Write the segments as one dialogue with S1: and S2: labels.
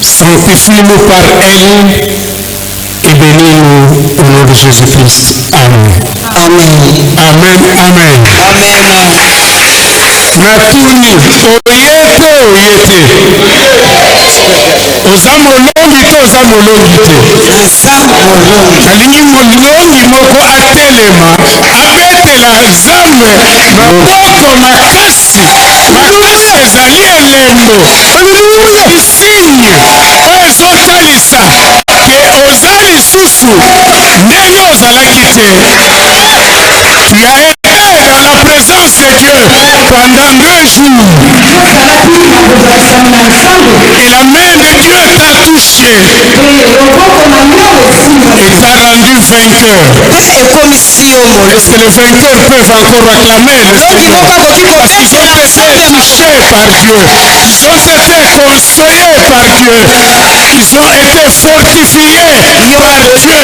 S1: Sanctifie-nous par elle et bénis-nous au nom de Jésus-Christ. Amen.
S2: Amen.
S1: Amen. Amen.
S2: Amen.
S1: Natuni oyete oza molongi to oza molongi te
S2: Naza molongi.
S1: alingi molongi moko atelema abetela nzambe maboko makasi makasi ezali elembo lisinye oyo ezotalisa ke oza lisusu ndenge ozalaki te. Tu as été dans la présence de Dieu pendant 2 jours. Et la main de Dieu t'a touché et t'a rendu vainqueur. Est-ce que les vainqueurs peuvent encore acclamer le Seigneur? Parce qu'ils ont été touchés par Dieu. Ils ont été consolés par Dieu. Ils ont été fortifiés par Dieu.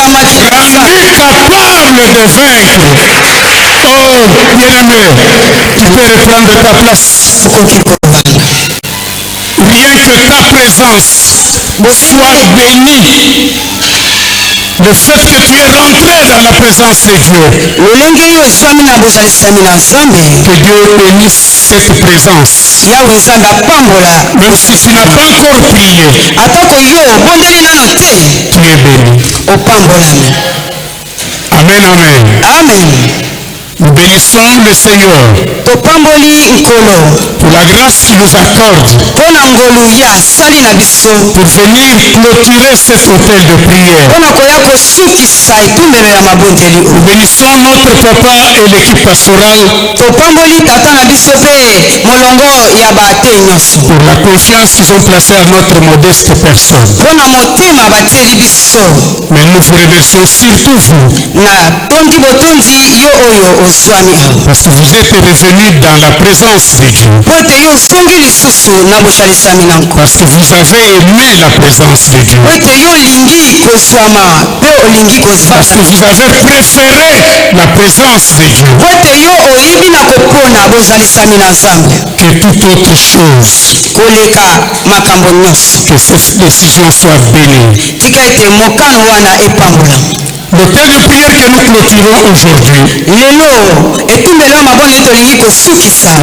S1: Rendus capables de vaincre. Oh, bien-aimé, tu peux reprendre ta place. Rien que ta présence soit bénie. Le fait que tu es rentré dans la présence de Dieu. Que Dieu bénisse cette présence. Même si tu n'as pas encore prié, tu es béni. Amen, amen.
S2: Amen.
S1: Nous bénissons le Seigneur pour la grâce qu'il nous accorde pour venir clôturer cet hôtel de prière. Nous bénissons notre papa et l'équipe pastorale pour la confiance qu'ils ont placée à notre modeste personne. Mais nous vous remercions surtout vous. Parce que vous êtes revenus dans la présence de Dieu. Parce que vous avez aimé la présence de Dieu. Parce que vous avez préféré la présence de Dieu. Que toute autre chose. Que cette décision soit bénie. L'hôtel de prière que nous clôturons aujourd'hui, nous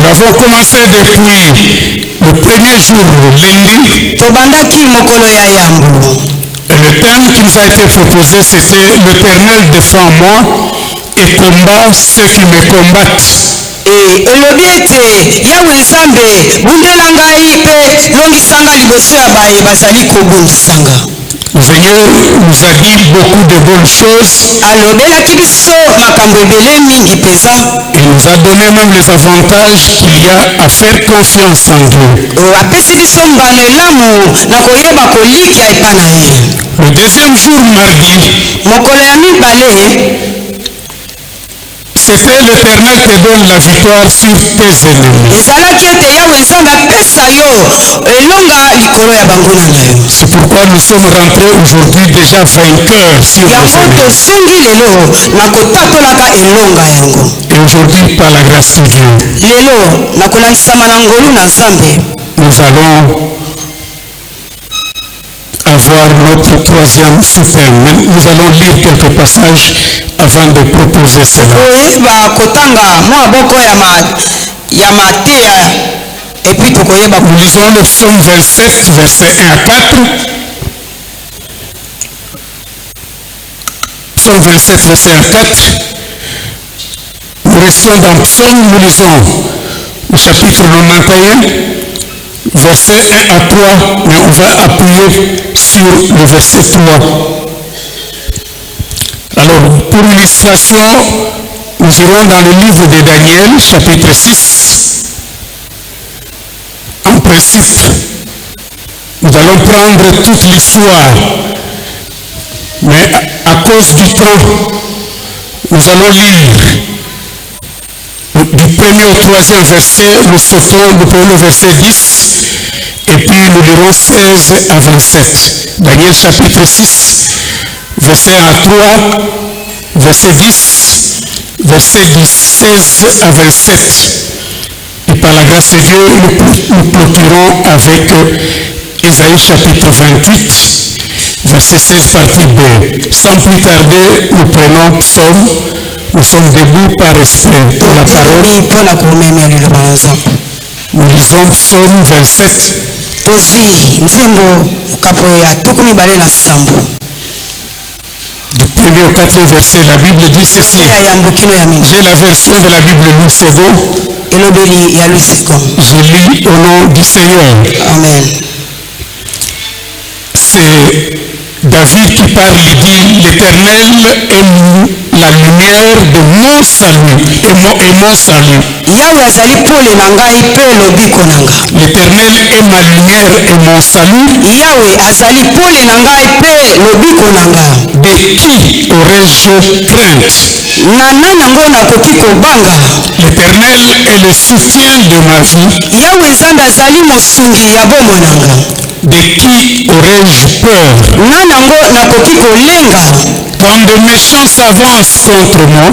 S1: l'avons commencé depuis le premier jour, lundi. Et le thème qui nous a été proposé, c'était l'Éternel défend-moi et combat ceux qui me combattent. Le Seigneur nous a dit beaucoup de bonnes choses. Et nous a donné même les avantages qu'il y a à faire confiance en Dieu. Le deuxième jour, mardi, c'était l'Éternel te donne la victoire sur tes ennemis. C'est pourquoi nous sommes rentrés aujourd'hui déjà vainqueurs sur nos ennemis. Et aujourd'hui, par la grâce de Dieu, nous allons avoir notre troisième sous-thème. Nous allons lire quelques passages afin de proposer cela. Nous lisons le psaume 27, versets 1 à 4. Psaume 27, verset 1 à 4. Nous restons dans psaume, nous lisons le chapitre 91. Verset 1 à 3, mais on va appuyer sur le verset 3. Alors, pour l'illustration, nous irons dans le livre de Daniel, chapitre 6. En principe, nous allons prendre toute l'histoire, mais à cause du temps, nous allons lire du premier au troisième verset, nous sautons le premier verset 10. Et puis nous lirons 16 à 27. Daniel chapitre 6, verset 1 à 3, verset 10, verset 16 à 27. Et par la grâce de Dieu, nous clôturons avec Ésaïe chapitre 28, verset 16, partie B. Sans plus tarder, nous prenons psaume. Nous sommes debout par respect pour la parole. Nous lisons psaume 27. Du premier au quatrième verset, la Bible dit ceci. J'ai la version de la Bible Louis Second. Je lis au nom du Seigneur.
S2: Amen.
S1: C'est David qui parle, il dit, l'Éternel est la lumière de mon salut et mon salut. L'Éternel est ma lumière et mon salut. De qui aurais-je crainte? L'Éternel est le soutien de ma vie. De qui aurais-je peur? Quand de méchants s'avancent contre moi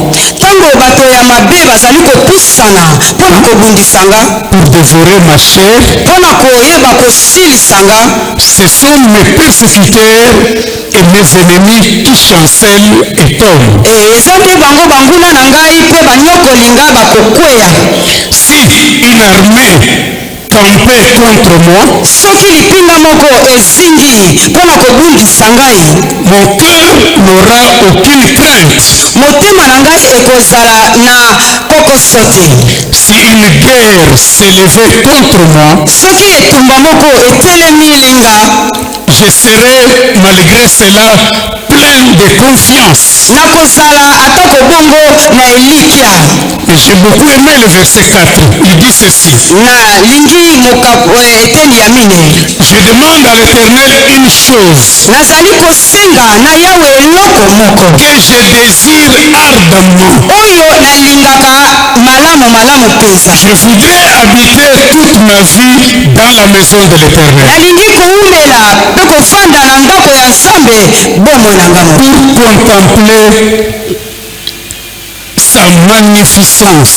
S1: pour dévorer ma chair, ce sont mes persécuteurs et mes ennemis qui chancellent et tombent. Si une armée campait contre moi, mon cœur n'aura aucune crainte. Si une guerre s'élevait contre moi, je serai malgré cela plein de confiance. Et j'ai beaucoup aimé le verset 4. Il dit ceci. Je demande à l'Éternel une chose que je désire ardemment. Je voudrais habiter toute ma vie dans la maison de l'Éternel. Pour contempler sa magnificence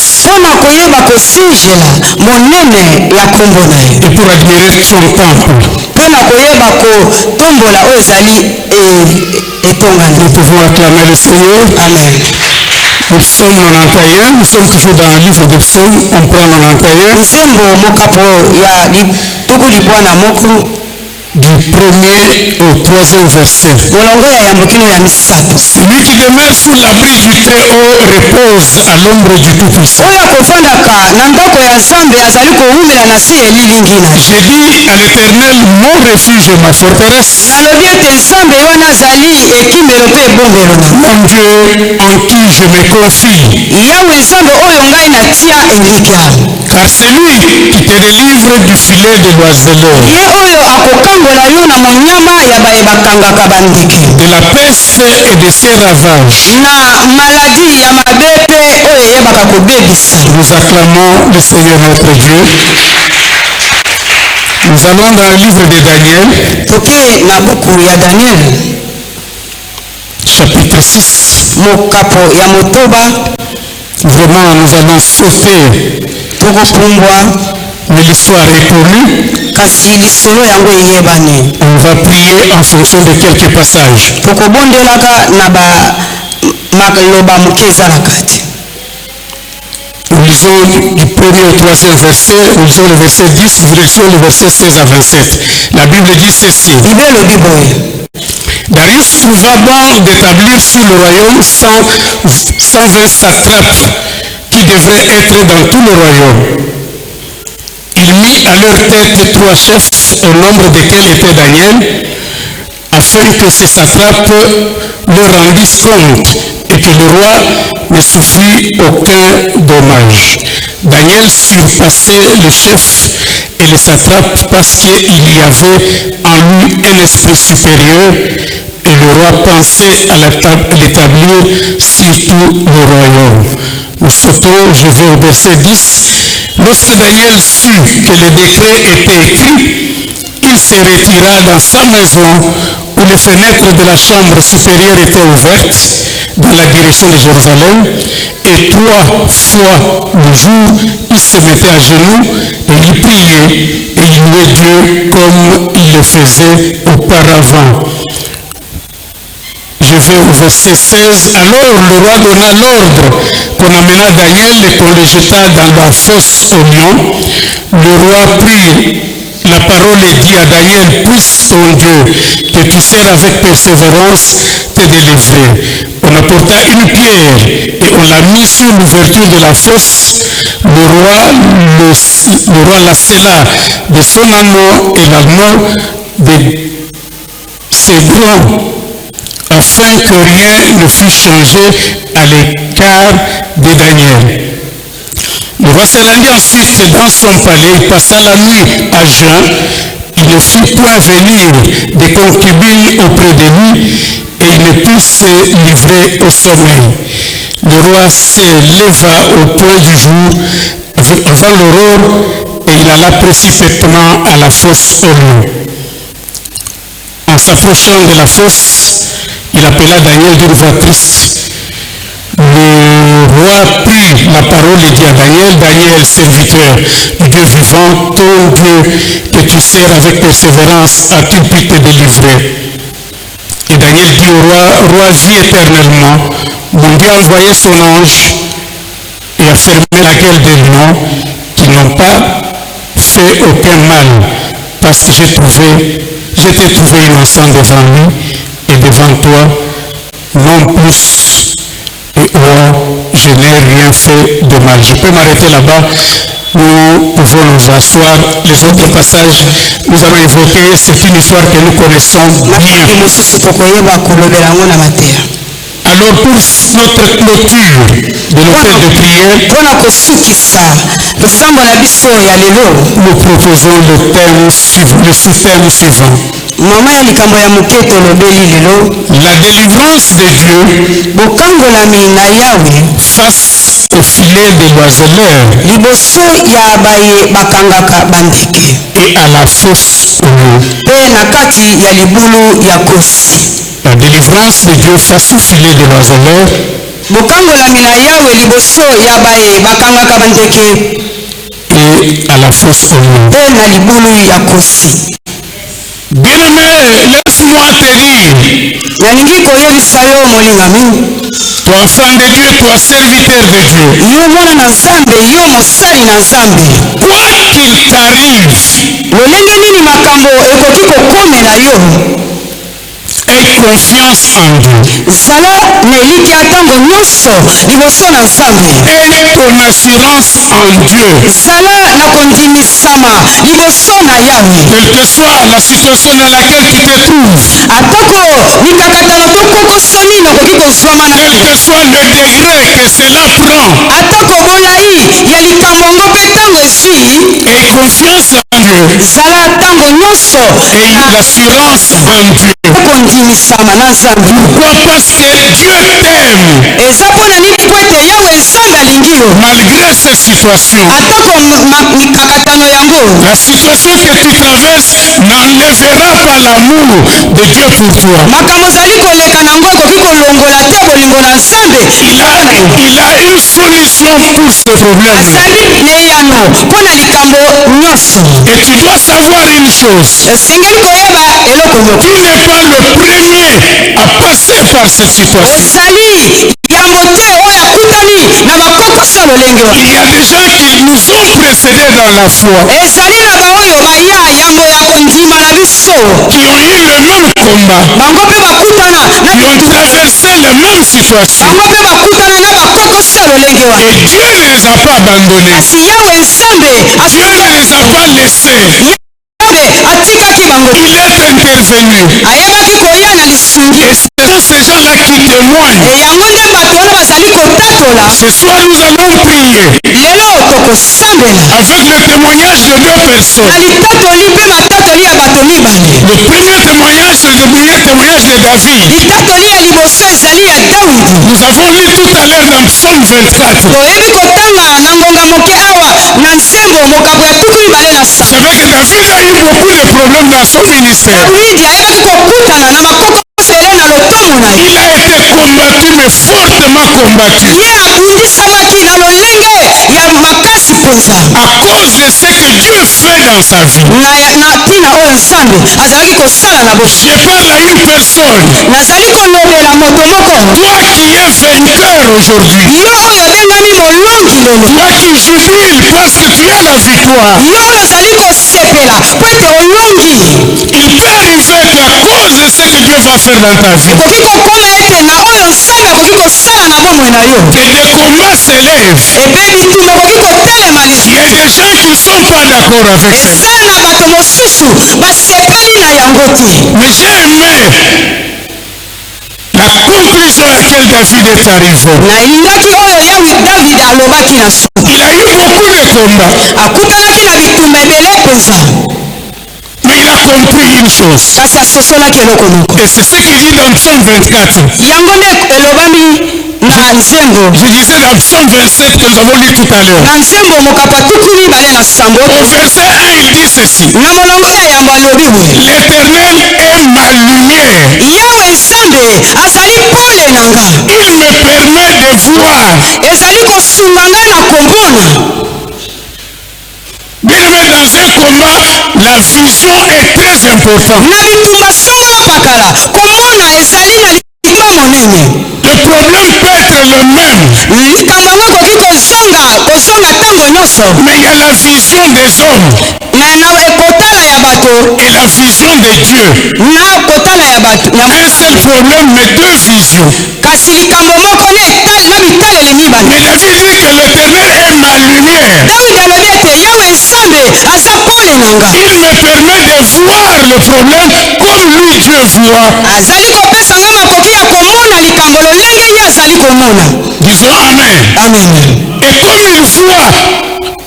S1: et pour admirer son temple. Nous pouvons acclamer le Seigneur.
S2: Amen.
S1: Nous sommes 91, nous sommes toujours dans le livre de psaumes, on prend 91. Du premier au troisième verset. Celui qui demeure sous l'abri du Très-Haut repose à l'ombre du Tout-Puissant. J'ai dit à l'Éternel, mon refuge et ma forteresse, mon Dieu en qui je me confie. Car c'est lui qui te délivre du filet de l'oiseleur, de la peste et de ses ravages. Nous acclamons le Seigneur notre Dieu. Nous allons dans le livre de Daniel, chapitre 6. Vraiment, nous allons sauter. Mais l'histoire est connue. On va prier en fonction de quelques passages. Nous lisons du premier au troisième verset, nous lisons le verset 10, nous lisons le verset 16 à 27. La Bible dit ceci. Darius trouva bon d'établir sur le royaume 120 satrapes qui devraient être dans tout le royaume. Il mit à leur tête 3 chefs, au nombre desquels était Daniel, afin que ces satrapes leur rendissent compte et que le roi ne souffrit aucun dommage. Daniel surpassait les chefs et les satrapes parce qu'il y avait en lui un esprit supérieur et le roi pensait à l'établir sur tout le royaume. Nous sautons, je vais au verset 10. Lorsque Daniel sut que le décret était écrit, il se retira dans sa maison où les fenêtres de la chambre supérieure étaient ouvertes dans la direction de Jérusalem, et 3 fois le jour, il se mettait à genoux et il priait et il louait Dieu comme il le faisait auparavant. Je vais au verset 16. Alors le roi donna l'ordre qu'on amena Daniel et qu'on le jeta dans la fosse au lion. Le roi prit la parole et dit à Daniel, puisse ton Dieu, que tu sers avec persévérance, te délivrer. On apporta une pierre et on l'a mis sur l'ouverture de la fosse. Le roi la scella de son anneau et l'anneau de ses bras, afin que rien ne fût changé à l'écart de Daniel. Le roi se rendit ensuite dans son palais, il passa la nuit à jeun, il ne fit point venir des concubines auprès de lui, et il ne put se livrer au sommeil. Le roi se leva au point du jour, avant l'aurore, et il alla précipitamment à la fosse au lion. En s'approchant de la fosse, il appela Daniel d'une voix triste. Le roi prit la parole et dit à Daniel, Daniel, serviteur du Dieu vivant, ton Dieu que tu sers avec persévérance, a-t-il pu te délivrer? Et Daniel dit au roi, vis éternellement, mon Dieu a envoyé son ange et a fermé la gueule des lions qui n'ont pas fait aucun mal, parce que j'ai t'ai trouvé innocent devant lui et devant toi, non plus et oh, je n'ai rien fait de mal. Je peux m'arrêter là-bas. Nous pouvons nous asseoir. Les autres passages, nous allons évoquer, c'est une histoire que nous connaissons bien. Alors pour notre clôture de l'hôtel de prière, nous proposons le sous-thème suivant. La délivrance de Dieu face au filet de l'oiseleur et à la fosse au lion. La délivrance de Dieu face au filet de l'oiseleur et à la fosse au lion. Bien-aimé, laisse-moi te dire, toi enfant de Dieu, toi serviteur de Dieu, quoi qu'il t'arrive, aie confiance en Dieu. Et ton assurance en Dieu. Quelle que soit la situation dans laquelle tu te trouves, quel que soit le degré que cela prend, aie confiance en Dieu et l'assurance en Dieu. Pourquoi? Parce que Dieu t'aime malgré ces situations. La situation que tu traverses n'enlèvera pas l'amour de Dieu pour toi. Il a une solution pour ce problème. Et tu dois savoir une chose. Tu n'es pas le premier à passer par cette situation. Il y a des gens qui nous ont précédés dans la foi, qui ont eu le même combat, qui ont traversé les mêmes situations. Et Dieu ne les a pas abandonnés. Dieu ne les a pas laissés. Il est intervenu. Et c'est ces gens-là qui témoignent. Ce soir, nous allons prier avec le témoignage de 2 personnes. Le premier témoignage, c'est le premier témoignage de David. Nous avons lu tout à l'heure dans Psaume 24.
S3: na nzembo mokabo ya tuku mibale na
S1: C'est
S3: sambo.
S1: vrai que David a eu beaucoup de problèmes dans son ministère.
S3: Davidi ayebaki kokutana na makokosele na lopango na ye.
S1: Il a été combattu, mais fortement combattu.
S3: Ye abundisamaki na lolenge ya makasi mpenza.
S1: À cause de ce que Dieu fait dans sa vie.
S3: na ntina oyo nzambe azalaki kosala na bosi.
S1: Je parle à une personne.
S3: nazali kolobela moto moko.
S1: Toi qui es vainqueur aujourd'hui.
S3: Yo oyo obengami molongi lelo.
S1: Toi qui jubiles parce que tu as la victoire.
S3: Yo oyo ozali kosepela po ete olongi.
S1: Il peut arriver qu'à cause de ce que Dieu va faire dans ta vie,
S3: ekoki kokoma ete na oyo nzambe akoki kosala na bomoi na yo.
S1: que des combats s'élèvent.
S3: epe bitumba ekoki kotelema
S1: Il y
S3: lisusu.
S1: a des gens qui ne sont pas d'accord avec ça.
S3: eza na bato mosusu basepeli na yango te.
S1: Mais j'ai aimé la conclusion à laquelle David est arrivé.
S3: nalingaki oyo yawe david alobaki na suka.
S1: Il a eu beaucoup de combats.
S3: akutanaki na bitumba ebele mpenza.
S1: Mais il a compris une chose.
S3: kasi asosolaki eloko moko.
S1: Et c'est ce qu'il dit dans Psaume 24.
S3: yango nde elobami na nzembo.
S1: Je disais dans Psaume 27 que nous avons lu tout à l'heure.
S3: na nzembo mokapa tuku mibale na sambo.
S1: Au verset 1, il dit ceci.
S3: na molongo ya yambo alobi boye.
S1: L'Éternel est ma lumière.
S3: yawe nzambe azali pole na nga.
S1: Il me permet de voir.
S3: ezali kosunga ngai na komona.
S1: Bien aimé, dans un combat, la vision est très importante.
S3: na bitumba songolo pakala komona ezali na likambo monene.
S1: Le problème peut être le même.
S3: likambo yango ekoki kozonga ntango nyonso.
S1: Mais il y a la vision des hommes
S3: na ekotala ya bato
S1: et la vision de Dieu.
S3: na kotala ya bato.
S1: Un seul problème, mais deux visions.
S3: kasi likambo moko na bitaleli mibale.
S1: Mais David dit que l'Éternel est ma lumière.
S3: davidi alobi ete yawe nzambe aza pole na nga.
S1: Il me permet de voir le problème comme lui Dieu voit.
S3: azali kopesa nga makoki ya komona likambo lolenge ye azali komona.
S1: Disons Amen.
S3: amen.
S1: Et comme il voit,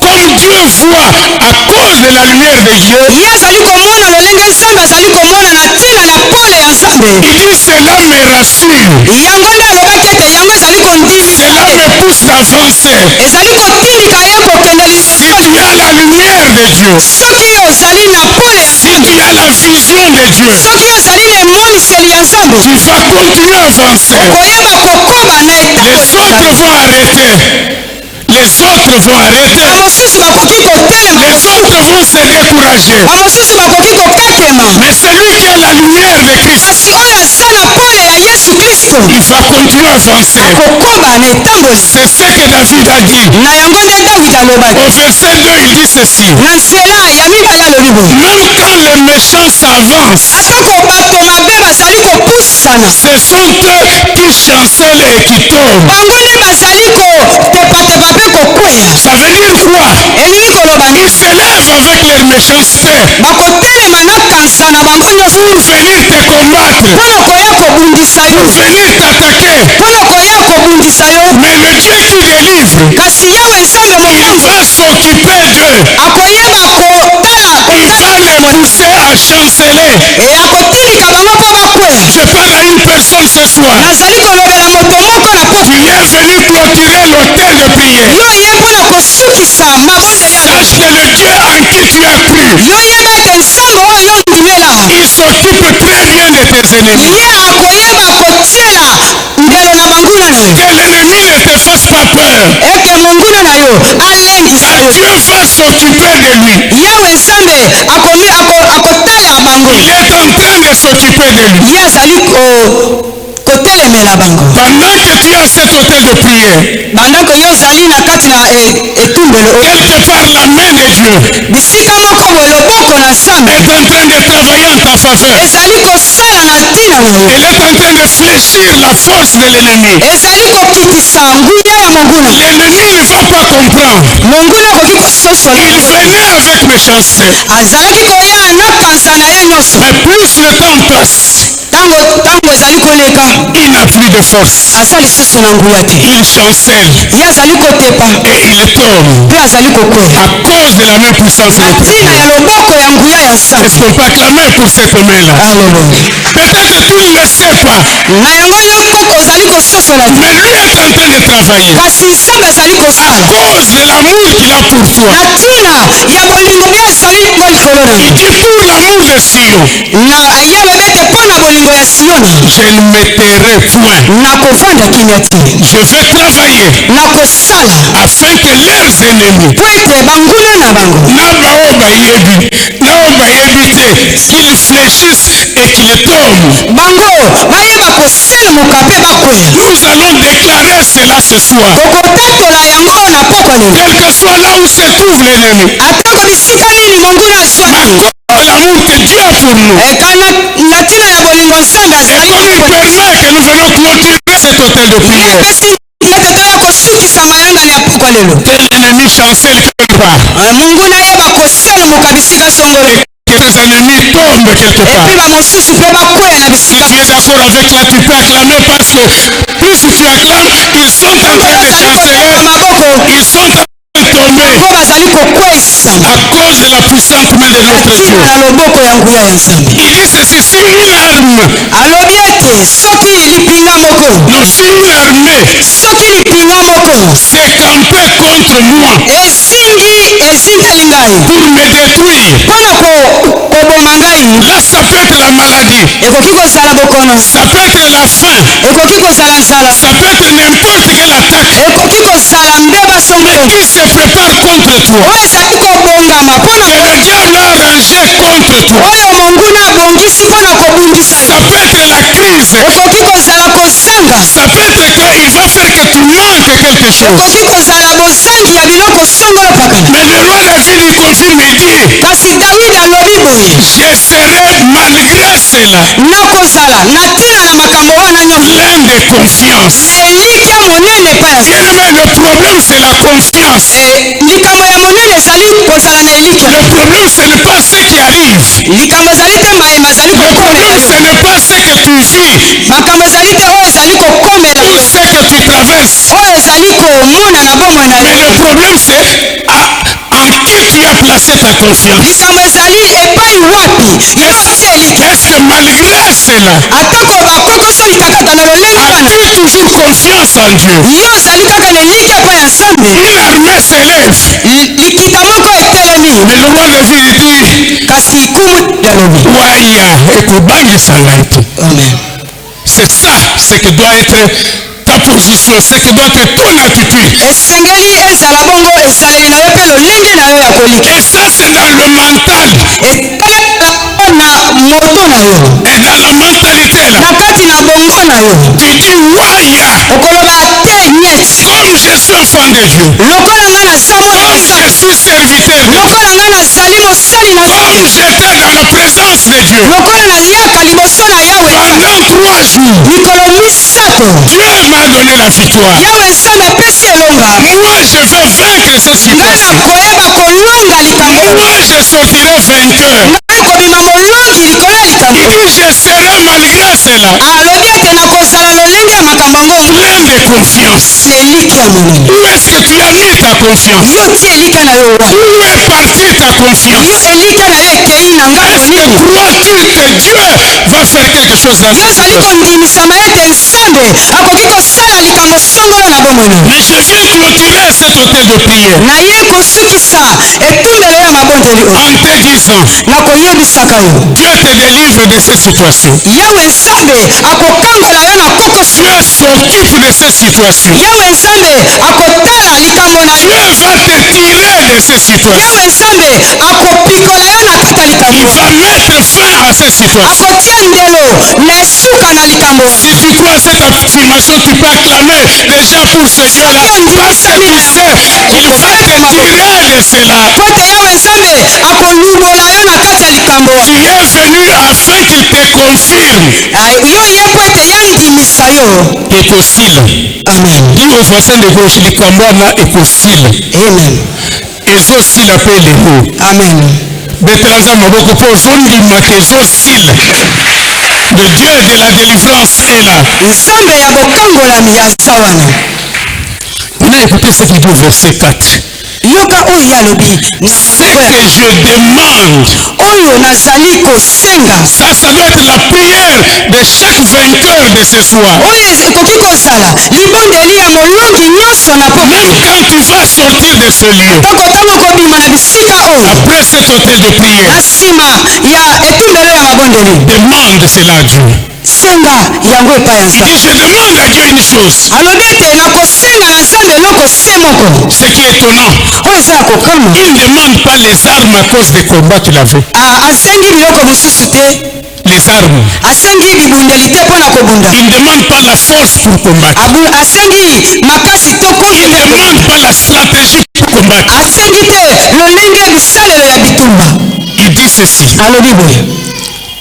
S1: comme Dieu voit, à cause de la lumière de Dieu,
S3: ye azali komona lolenge nzambe azali komona na ntina ya pole ya nzambe.
S1: il dit cela me rassure.
S3: yango nde alobaki ete yango ezali kondimisa
S1: Cela
S3: ye.
S1: me pousse d'avancer.
S3: ezali kotindika ye kokende
S1: Si tu
S3: liboso.
S1: as la lumière de Dieu,
S3: soki ozali na pole ya
S1: si
S3: nzambe.
S1: tu as la vision de Dieu,
S3: soki ozali na emoniseli ya nzambe.
S1: tu vas continuer à avancer.
S3: okoyeba kokoba na
S1: Les autres vont arrêter. Les autres vont arrêter.
S3: bamosusu bakoki kotelema.
S1: Les autres vont se décourager.
S3: bamosusu bakoki koketema.
S1: Mais celui qui a la lumière de Christ,
S3: kasi oyo aza na pole ya yesu kristo
S1: il va continuer à avancer.
S3: akokoba na etambola.
S1: C'est ce que David a dit.
S3: na yango nde davidi alobaki.
S1: Au verset 2, il dit ceci.
S3: na nzela ya mibale alobi boye.
S1: Même quand les méchants s'avancent,
S3: atako bato mabe bazali kopusana.
S1: ce sont eux qui chancellent et qui tombent.
S3: bango nde bazali kotepatepa mpe kokweya.
S1: Ça veut dire quoi?
S3: elingi koloba
S1: Ils
S3: nini.
S1: s'élèvent avec leur méchanceté
S3: bakotelema na kansa na bango nyonso.
S1: pour venir te combattre,
S3: mpona koya kobundisa yo.
S1: pour venir t'attaquer.
S3: mpona koya kobundisa yo.
S1: Mais le Dieu qui délivre,
S3: kasi yawe nzambe
S1: il
S3: mokonzi
S1: va s'occuper d'eux.
S3: akoyeba
S1: Il va les pousser à chanceler.
S3: akotindika bango mpo bakweya.
S1: Je parle à une personne ce soir.
S3: nazali kolobela moto moko na poto.
S1: Tu es venu clôturer l'hôtel de prière.
S3: yo ye mpona kosukisa mabondeli ya
S1: Sache que le Dieu en qui tu as cru,
S3: yo yeba ete nzambe oyo yo ndimela.
S1: il s'occupe très bien de tes ennemis.
S3: ye akoyeba kotiela ndelo na banguna na yo.
S1: Que l'ennemi ne te fasse pas peur.
S3: eke monguna na yo alendisa
S1: Car
S3: yo.
S1: Dieu va s'occuper de lui.
S3: yawe nzambe akotala bango.
S1: Il est en train de s'occuper de lui.
S3: ye azali kotelemela bango.
S1: Pendant que tu as cet hôtel de prière,
S3: bandako yo ozali na kati na etumbelo oyo.
S1: quelque part la main de Dieu
S3: bisika moko boye loboko na nzambe
S1: est en train de travailler en ta faveur.
S3: ezali kosala na ntina na yo.
S1: Elle est en train de fléchir la force de l'ennemi.
S3: ezali kokitisa nguya ya monguna.
S1: L'ennemi ne va pas comprendre.
S3: monguna akoki kososola.
S1: Il venait avec méchanceté.
S3: azalaki koya na kansa na ye nyonso.
S1: Mais plus le temps passe,
S3: ntango ezali koleka
S1: il n'a plus de force.
S3: aza lisusu na nguya te.
S1: Il chancelle
S3: ye azali kotepa
S1: et il tombe
S3: mpe azali kokwea.
S1: à cause de la même puissance de
S3: ntina
S1: Dieu.
S3: ya loboko ya nguya ya nzambe.
S1: Est-ce qu'on peut acclamer pour cet homme-là?
S3: aleluya.
S1: Peut-être tu ne le sais pas.
S3: na yango yo moko ozali kosofela te.
S1: Mais lui est en train de travailler.
S3: Kasi nzambe azali
S1: À
S3: kosala
S1: cause de l'amour qu'il a pour toi.
S3: na ntina ya bolingo nde azali na likolo na
S1: Il
S3: yo.
S1: dit pour l'amour de Sion,
S3: Na ye alobi ete mpo na bolingo ya siona
S1: je ne me tairai point.
S3: nakovanda kimia te,
S1: Je vais travailler
S3: nakosala
S1: afin que leurs ennemis
S3: mpo ete banguna na bango
S1: qu'ils fléchissent et qu'ils tombent.
S3: bango bayeba koselemuka mpe bakwea.
S1: Nous allons déclarer cela ce soir.
S3: okotatola yango na pokwa lelo.
S1: Quel que soit là où se trouve l'ennemi,
S3: atako bisika nini monguna azwaki
S1: l'amour que Dieu a pour nous,
S3: kana na ntina ya bolingo nzambe azali
S1: il permet que nous venons clôturer cet hôtel de prière.
S3: epesi ete toya kosukisa mayambani ya pokwa lelo.
S1: Que l'ennemi chancelle quelque part.
S3: monguna ayeba koselemuka bisika songolo
S1: Que tes ennemis tombent quelque part.
S3: epi bamosusu mpe bakwea na
S1: Si
S3: bisika.
S1: tu es d'accord avec là, tu peux acclamer parce que plus tu acclames, ils sont en train de chanceler,
S3: na maboko
S1: ils sont en train de tomber
S3: po bazali kokwesa
S1: à cause de la puissante main de notre Dieu.
S3: na loboko ya nguya ya nzambe.
S1: Il dit ceci, si une arme,
S3: alobi ete soki lipinga moko
S1: non, si une armée
S3: soki lipinga moko
S1: s'est campée contre moi
S3: ezindeli ngai
S1: pour me détruire,
S3: mpona koboma ngai,
S1: là ça peut être la maladie,
S3: ekoki kozala bokono,
S1: ça peut être la faim,
S3: ekoki kozala nzala,
S1: ça peut être n'importe quelle attaque
S3: ekoki kozala mbeba songo
S1: qui se prépare contre toi,
S3: oyo ezali kobongama mpona
S1: que le diable a arrangé contre toi.
S3: oyo monguna abongisi mpona kobundisa
S1: Ça
S3: yo.
S1: peut être la crise,
S3: ekoki kozala kozanga,
S1: ça peut être qu'il va faire que tu manques quelque chose.
S3: ekoki kozala bozangi ya biloko songolo pakala.
S1: Mais le roi David il confirme, il dit,
S3: kasi dawidi alobi boye
S1: je serai malgré cela
S3: nakozala na ntina na makambo wana nyonso
S1: plein de confiance.
S3: na elikya monene epai ya
S1: Bien aimé, le problème c'est la confiance.
S3: likambo ya monene ezali kozala na elikya.
S1: Le problème ce n'est pas ce qui arrive.
S3: likambo ezali te mayema ezali
S1: Le problème
S3: kokomela
S1: ce
S3: yo,
S1: n'est pas ce que tu vis
S3: makambo ezali te oyo ezali kokomela
S1: ou
S3: yo,
S1: ce que tu traverses.
S3: oyo ezali komona na bomoi na
S1: Mais
S3: yo.
S1: le problème c'est en qui tu as placé ta confiance.
S3: likambo ezali epai wapi yo otie elikya.
S1: Est-ce que malgré cela,
S3: atako bakokoso likakata na lolenge wana
S1: as-tu toujours confiance en Dieu?
S3: yo ozali kaka na elikya epai ya nzambe.
S1: Une armée s'élève.
S3: likita moko etelemi
S1: Mais le roi David dit,
S3: kasi kumu yalobi.
S1: Waya, ekubangisa ngai.
S3: Amen.
S1: C'est ça ce que doit être ta position, ce que doit être ton attitude.
S3: esengeli ezala bongo ezaleli na yo mpe lolenge na yo ya kolika.
S1: Et ça c'est dans le mental.
S3: na moto na yo
S1: Et dans la mentalité là,
S3: na kati na bongo na yo
S1: tu dis Waya,
S3: okoloba te net
S1: comme je suis enfant de Dieu,
S3: lokola nga naza mwana
S1: comme je suis serviteur de Dieu,
S3: lokola nga nazali mosali na
S1: comme
S3: nzambe
S1: j'étais dans la présence de Dieu
S3: lokola naliaka liboso na yawe
S1: pendant 3 jours,
S3: mikolo misato
S1: Dieu m'a donné la victoire.
S3: yawe nzambe apesi elonga.
S1: Moi je vais vaincre cette
S3: nga
S1: situation.
S3: nakoyeba kolonga likambo
S1: Moi je sortirai vainqueur.
S3: nakobima molongi likolo ya likambo.
S1: Il dit je serai malgré cela
S3: alobi ete nakozala lolenge ya makambo yango
S1: plein de confiance.
S3: elikya monene.
S1: Où est-ce que tu as mis ta confiance?
S3: yo ti elikya na yo wapi?
S1: Où est partie ta confiance?
S3: yo elikya na yo ekei na ngambo
S1: Est-ce que
S3: nini?
S1: crois-tu que Dieu va faire quelque chose dans
S3: yo
S1: cette
S3: ozali
S1: situation?
S3: kondimisama ete nzambe akoki kosala likambo songolo na bomoi na yo.
S1: Mais je viens clôturer cet hôtel de prière
S3: naye kosukisa etumbelo ya mabondeli oyo
S1: en te disant,
S3: nakoyebisaka yo
S1: Dieu te délivre de ces situations.
S3: yawe nzambe akokangola yo na kokoso.
S1: Dieu s'occupe de ces situations.
S3: yawe nzambe akotala likambo na
S1: Dieu
S3: yo.
S1: va te tirer de ces situations.
S3: yawe nzambe akopikola yo na kati ya
S1: Il
S3: likambo
S1: va mettre fin à ces situations.
S3: akotia ndelo na esuka na likambo.
S1: Si tu crois à cette affirmation, tu peux acclamer déjà pour ce Dieu-là. Parce que tu sais qu'il va te tirer de cela.
S3: po ete yawe nzambe akolungola yo na kati ya likambo.
S1: Tu es venu afin qu'il te confirme.
S3: yo ye po ete yandimisa yo.
S1: Ekosila.
S3: amen.
S1: Dis au voisin de gauche, likambwana ekosila.
S3: amen.
S1: Ezosila pe lelo.
S3: amen.
S1: Betelaza maboko po ozondimaka ezosila. Le Dieu de la délivrance est là.
S3: nzambe ya bokangolami aza wana.
S1: Maintenant écoutez ce qu'il dit au verset 4.
S3: yoka oyo alobi na
S1: Ce que je demande,
S3: oyo nazali kosenga
S1: ça doit être la prière de chaque vainqueur de ce soir.
S3: oyo ekoki kozala libondeli ya molongi nyonso na
S1: Même
S3: pokele
S1: quand tu vas sortir de ce lieu,
S3: kaka ntango kobima na bisika oyo
S1: après cet hôtel de prière,
S3: na nsima ya etumbelo ya mabondeli
S1: demande cela à Dieu.
S3: senga yango epai ya
S1: Il dit, je demande à Dieu une chose.
S3: alobi ete nakosenga na nzambe eloko se moko
S1: Ce qui est étonnant,
S3: oyo eza ya kokama
S1: il ne demande pas les armes à cause des combats qu'il a fait.
S3: asengi biloko mosusu te
S1: Les armes.
S3: asengi bibundeli te mpo na kobunda
S1: Il ne demande pas la force pour combattre.
S3: asengi makasi to
S1: Il
S3: kombi
S1: ne
S3: te
S1: demande pas la stratégie pour combattre.
S3: asengi te lolenge ya bisalelo ya bitumba
S1: Il dit ceci.
S3: alobi boye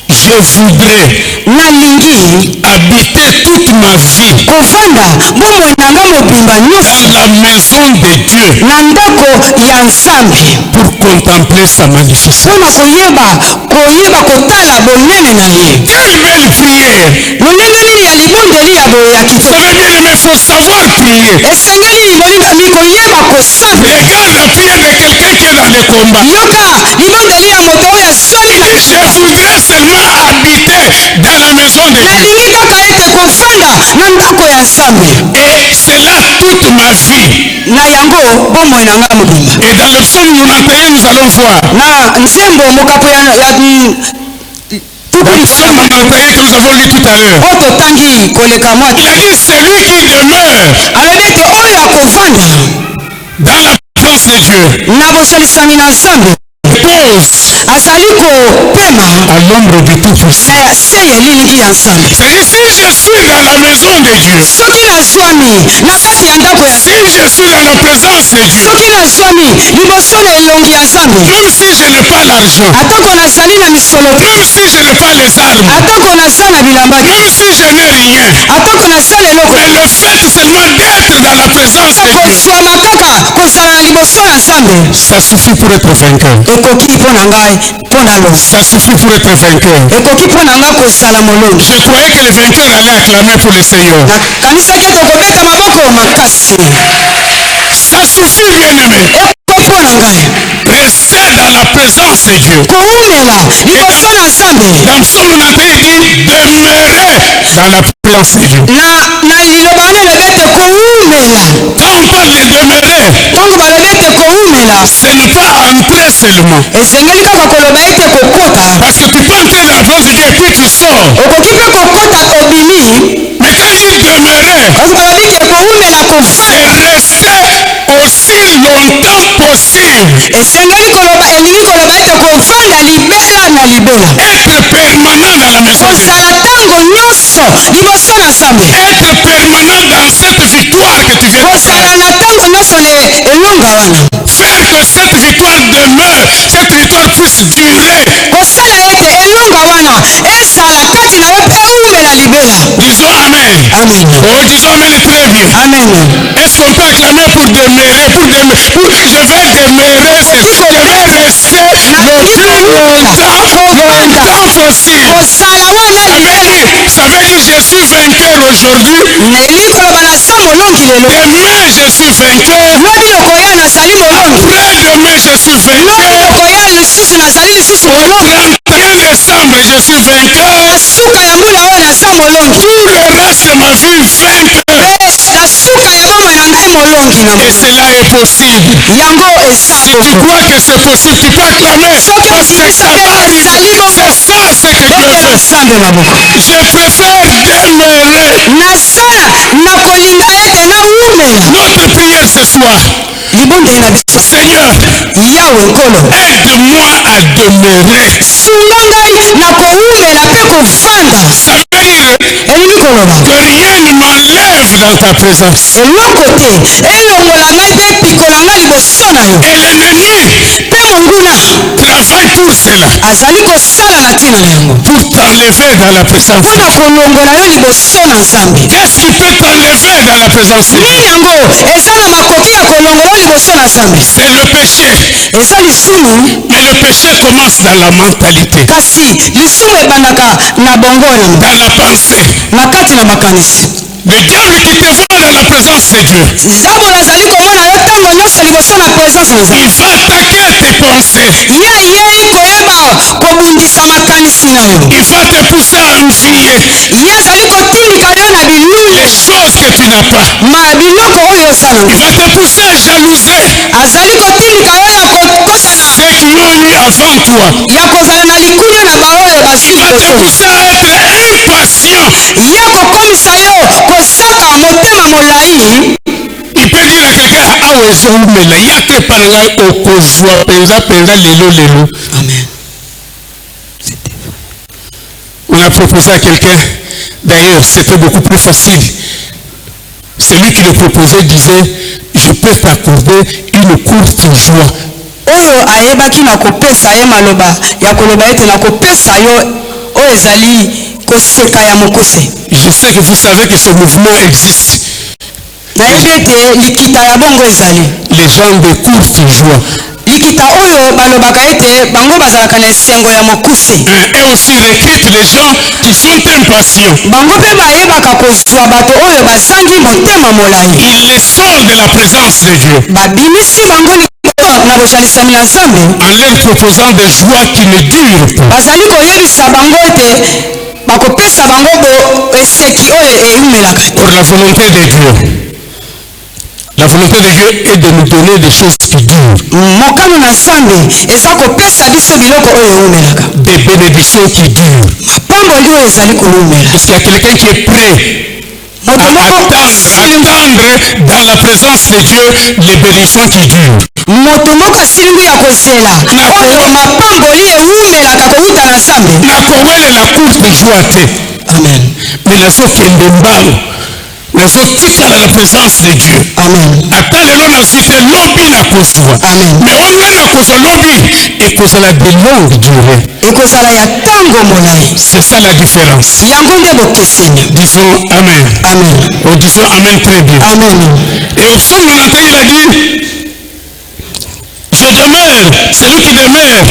S1: Je voudrais
S3: nalingi
S1: habiter toute ma vie
S3: kovanda bomoi nanga mobimba nyonso
S1: dans la maison de Dieu
S3: na ndako ya nzambe
S1: pour contempler sa magnificence.
S3: mpo na koyeba kotala bonene na ye
S1: Quelle belle prière!
S3: lolenge nini ya libondeli ya boye ya
S1: Vous
S3: kitoko
S1: savez bien aimé, il faut savoir prier.
S3: esengeli bolingami koyeba kosambela
S1: Regarde la prière de quelqu'un qui est dans des combats.
S3: yoka libondeli ya moto oyo asali na
S1: Je voudrais seulement habiter dans la maison de Dieu.
S3: nalingi kaka ete kovanda na ndako ya nzambe
S1: Et c'est là toute ma vie.
S3: na yango bomoi na ngai mobimba
S1: Et dans le psaume 91, nous allons voir.
S3: na nzembo mokapo ya
S1: Dans le psaume 91 que nous avons lu tout à l'heure.
S3: oyo totangi koleka mwa
S1: Il a dit celui qui demeure
S3: alobi ete oyo akovanda
S1: dans la présence de Dieu
S3: na bosalisami na nzambe
S1: pose
S3: azali kopema
S1: à l'ombre du Tout-Puissant.
S3: na se ya lilingi ya nzambe
S1: C'est-à-dire, si je suis dans la maison de Dieu,
S3: soki nazwami na kati ya ndako ya
S1: si je suis dans la présence de Dieu,
S3: soki nazwami liboso na elongi ya nzambe
S1: même si je n'ai pas l'argent,
S3: atako nazali na misolo
S1: même si je n'ai pas les armes,
S3: atako naza na bilamba te
S1: même si je n'ai rien,
S3: atako naza na eloko
S1: mais le fait seulement d'être dans la présence de Dieu,
S3: kozwama kaka kozala na liboso ya nzambe
S1: ça suffit pour être vainqueur.
S3: ekoki mpo na ngai mpo na longi
S1: Ça suffit pour être vainqueur.
S3: ekoki mpo na ngai kozala molongi
S1: Je croyais que les vainqueurs allaient acclamer pour le Seigneur.
S3: nakanisaki ete kobeta maboko makasi
S1: Ça suffit, bien-aimé.
S3: eko mpo na ngai
S1: Rester dans la présence de Dieu.
S3: koumela liboso na nzambe
S1: Dans Psaume 91, il dit demeurer dans la présence de Dieu.
S3: na liloba wana elobi ete koumela
S1: Quand on parle de demeurer,
S3: ntango balobi ete koumela
S1: ce n'est pas entrer seulement.
S3: esengeli kaka koloba ete kokota
S1: Parce que tu peux entrer dans la présence de Dieu et puis tu sors.
S3: okoki mpe kokota obimi
S1: Mais quand il dit demeurer,
S3: kasi balobi ete koumela
S1: c'est rester aussi longtemps possible.
S3: esengeli koloba elingi koloba ete kovanda libela na libela
S1: Être permanent dans la maison de Dieu.
S3: kozala ntango nyonso liboso na nzambe
S1: Être permanent dans cette victoire que tu viens de
S3: kozala
S1: faire.
S3: na ntango nyonso na elonga wana
S1: Faire que cette victoire demeure, cette victoire puisse durer.
S3: kosala ete elonga wana ezala kati na yo mpe eumela libela
S1: Disons Amen.
S3: amen
S1: Oh, disons Amen très bien.
S3: amen
S1: Est-ce qu'on peut acclamer pour demeurer, pour dire je vais demeurer, je vais rester le plus longtemps possible.
S3: kozala wana libela
S1: Ça veut dire je suis vainqueur aujourd'hui.
S3: elingi koloba naza molongi lelo
S1: Demain je suis vainqueur.
S3: lobi lokoya nazali molongi
S1: Après demain je suis
S3: lobi
S1: vainqueur.
S3: lokoya lisusu nazali lisusu
S1: Au
S3: molongi
S1: 31 décembre je suis vainqueur.
S3: na suka ya mbula oyo naza molongi
S1: Tout le reste de ma vie vainqueur.
S3: na suka ya bomoi na ngai molongi na
S1: Et cela est possible.
S3: yango eza
S1: Si tu crois que c'est possible, tu peux acclamer. Parce que ça va arriver. C'est ça ce que Dieu fait.
S3: nzambe maboko
S1: Je préfère demeurer.
S3: nasala na kolinga ete naumela
S1: Notre prière ce soir.
S3: libondeli na biso
S1: Seigneur,
S3: yawe nkolo
S1: aide-moi à demeurer.
S3: sunga ngai na koumela mpe kovanda
S1: Ça veut dire
S3: elingi koloba
S1: que rien ne m'enlève dans ta présence.
S3: eloko te elongola ngai mpe epikola ngai liboso na yo
S1: Et l'ennemi
S3: mpe monguna
S1: travaille pour cela.
S3: azali kosala na ntina na yango
S1: Pour t'enlever dans la présence
S3: mpo
S1: de
S3: na
S1: Dieu.
S3: kolongola yo liboso na nzambe
S1: Qu'est-ce qui peut t'enlever dans la présence de Dieu?
S3: nini yango eza na makoki ya kolongola yo liboso na nzambe
S1: C'est le péché.
S3: eza lisumu
S1: Mais le péché commence dans la mentalité,
S3: kasi lisumu ebandaka na bongo na
S1: dans la pensée.
S3: na kati na makanisi
S1: Le diable qui te voit dans la présence de Dieu,
S3: nzambo nazali komona yo ntango nyonso liboso na présence na
S1: il
S3: nzambe
S1: va attaquer tes pensées.
S3: ye ayei koyeba kobundisa makanisi na yo
S1: Il va te pousser à envier
S3: ye azali kotindika yo na bilulu
S1: les choses que tu n'as pas.
S3: biloko oyo oza
S1: Il
S3: nango
S1: va te pousser à jalouser
S3: azali kotindika yo na kokosana
S1: ceux qui ont eu avant toi.
S3: ya kozala na likulu na baoyo bazwi
S1: Il va te
S3: koto
S1: pousser à être impatient.
S3: ye kokomisa yo kozaka motema molai.
S1: Il peut dire à quelqu'un, ah ouais, je vous mets là. Il y a que par là au kozwa, penza, lelo.
S3: Amen.
S1: On a proposé à quelqu'un, d'ailleurs, c'était beaucoup plus facile. Celui qui le proposait disait, je peux t'accorder une courte joie.
S3: Oyo ayebaki na kopesa ye maloba ya koloba ete na kopesa yo oyo ezali koseka ya mokuse.
S1: Je sais que vous savez que ce mouvement existe.
S3: nayebi ete likita ya bongo ezali
S1: Les gens de courte joie.
S3: likita oyo balobaka ete bango bazalaka na esengo ya mokuse.
S1: Et aussi recrute les gens qui sont impatients.
S3: bango mpe bayebaka kozwa bato oyo bazangi motema molai.
S1: Il les sort de la présence de Dieu
S3: babimisi bango na bozalisami na nzambe
S1: en leur proposant des joies qui ne durent pas.
S3: bazali koyebisa bango ete bakopesa bango eseki oyo eumelaka te.
S1: Pour la volonté de Dieu. La volonté de Dieu est de nous donner des choses qui durent.
S3: mokano na nzambe eza kopesa biso biloko oyo eumelaka.
S1: Des bénédictions qui durent.
S3: mapamboli oyo ezali koumela.
S1: Est-ce qu'il y a quelqu'un qui est prêt à attendre dans la présence de Dieu les bénédictions qui durent?
S3: moto moko asilingi ya kozela oyo mapamboli eumelaka kouta na nzambe.
S1: nakowele la courte joie te.
S3: amen.
S1: Mais nazokende mbango nazotikala na présence de Dieu.
S3: amen.
S1: ata lelo nazwi te lobi nakozwa.
S3: amen.
S1: mais oyo nakozwa lobi ekozala de longue durée.
S3: ekozala ya ntango molai.
S1: C'est ça la différence.
S3: yango nde bokeseni.
S1: Disons amen.
S3: amen.
S1: Oh, disons amen très bien.
S3: amen.
S1: Et au psaume 91, il a dit, je demeure, celui qui demeure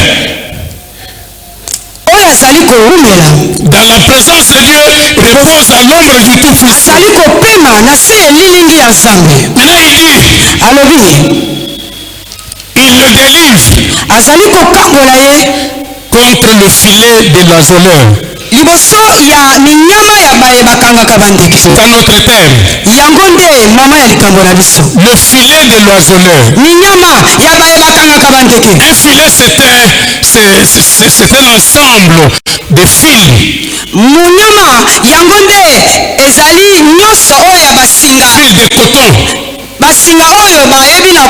S3: oyo azali koumela
S1: dans la présence de Dieu repose à l'ombre du Tout-Puissant.
S3: azali kopema na se elilingi ya nzambe.
S1: Maintenant il dit,
S3: alobi
S1: il le délivre
S3: azali kokambola ye
S1: contre le filet de l'oiseleur.
S3: liboso ya minyama ya baye bakangaka bandeke.
S1: C'est un autre terme.
S3: yango nde mama ya likambo na biso.
S1: Le filet de l'oiseleur.
S3: minyama ya baye bakangaka bandeke.
S1: Un filet, c'est un ensemble de fils.
S3: munyama yango nde ezali nyonso oyo ya basinga.
S1: Fils de coton.
S3: basinga oyo bayebi na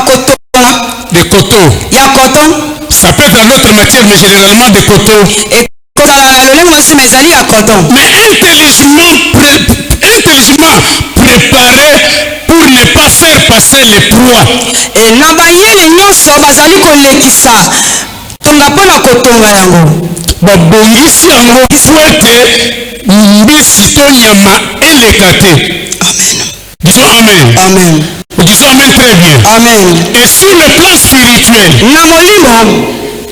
S3: kotonga.
S1: De coton.
S3: ya coton.
S1: Ça peut être dans d'autres matières, mais généralement de coton.
S3: ekozala na lolenge mosusu ezali ya coton.
S1: Mais intelligemment préparé pour ne pas faire passer les proies.
S3: na bayele nyonso bazali kolekisa tonga mpo na kotonga yango.
S1: babongisi yango po ete mbisi to nyama eleka te. Disons amen.
S3: amen.
S1: Disons amen très bien.
S3: amen.
S1: Et sur le plan spirituel,
S3: na molimo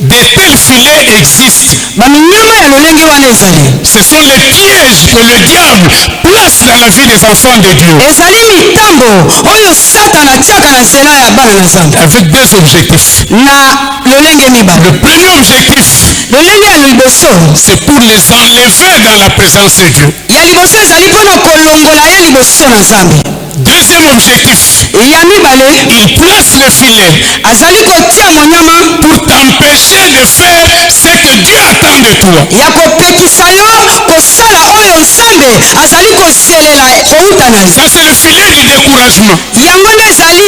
S1: de tels filets existent.
S3: baminyama ya lolenge wana ezali.
S1: Ce sont les pièges que le diable place dans la vie des enfants de Dieu.
S3: ezali mitambo oyo satana atiaka na nzela ya bana na nzambe.
S1: Avec deux objectifs.
S3: na lolenge mibale.
S1: Le premier objectif,
S3: lolenge ya liboso
S1: c'est pour les enlever dans la présence de Dieu.
S3: ya liboso ezali mpona kolongola ye liboso na nzambe.
S1: Deuxième objectif,
S3: ya mibale
S1: il place le filet
S3: azali kotia monyama
S1: pour t'empêcher de faire ce que Dieu attend de toi.
S3: ya kopekisa yo kosala oyo nzambe azali kozelela kouta na yo.
S1: Ça, c'est le filet du découragement.
S3: yango nde ezali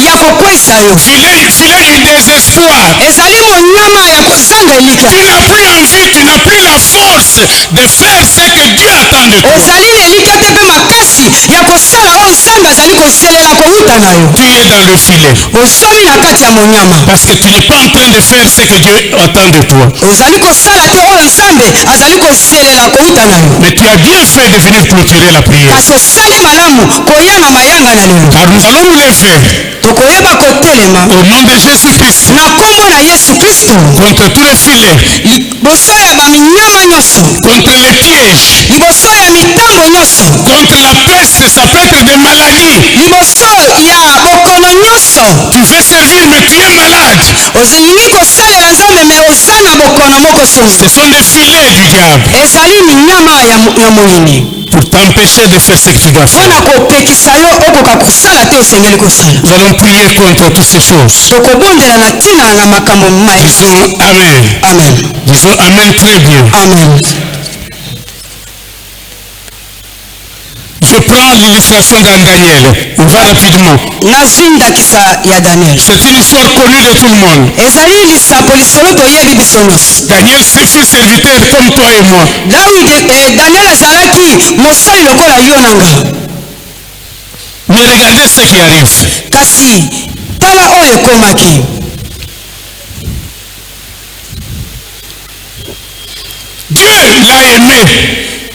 S3: ya kokwesa yo.
S1: Filet du désespoir.
S3: ezali monyama ya kozangelika.
S1: Tu n'as plus envie, tu n'as plus la force de faire ce que Dieu attend de toi.
S3: ozali lelika te mpe makasi ya kosala oyo nzambe azali kozelela kouta na yo.
S1: Tu es dans le filet.
S3: ozomi na kati ya monyama.
S1: Parce que tu n'es pas en train de faire ce que Dieu attend de toi.
S3: ozali kosala te oyo nzambe azali kozelela kouta na yo.
S1: Mais tu as bien fait de venir clôturer la prière.
S3: kasi osali malamu koya na mayanga na lelo.
S1: Car nous allons nous lever
S3: tokoyeba kotelema
S1: au nom de Jésus-Christ
S3: na nkombo na yesu kristo
S1: contre tous les filets,
S3: liboso ya baminyama nyonso,
S1: contre les pièges,
S3: liboso ya mitambo nyonso,
S1: contre la
S3: liboso ya bokono nyonso
S1: Tu veux servir mais tu es malade.
S3: olingi kosalela nzambe me oza na bokono moko
S1: Ce
S3: songolo
S1: sont des filets du diable
S3: ezali minyama ya moyini
S1: pour t'empêcher de faire ce que tu dois faire.
S3: mpona kopekisa yo okoka kosala te osengeli kosala.
S1: Nous allons prier contre toutes ces choses.
S3: tokobondela na ntina na makambo mai.
S1: Disons Amen.
S3: Amen.
S1: Disons Amen très bien.
S3: Amen.
S1: Je prends l'illustration dans Daniel. On va rapidement.
S3: nazwi ndakisa ya daniel.
S1: C'est une histoire connue de tout le monde.
S3: ezali lisambo lisolo toyebi biso nyonso.
S1: Daniel fut serviteur comme toi et moi.
S3: daniel azalaki mosali lokola yo na nga.
S1: Mais regardez ce qui arrive.
S3: kasi tala oyo ekomaki.
S1: Dieu l'a aimé.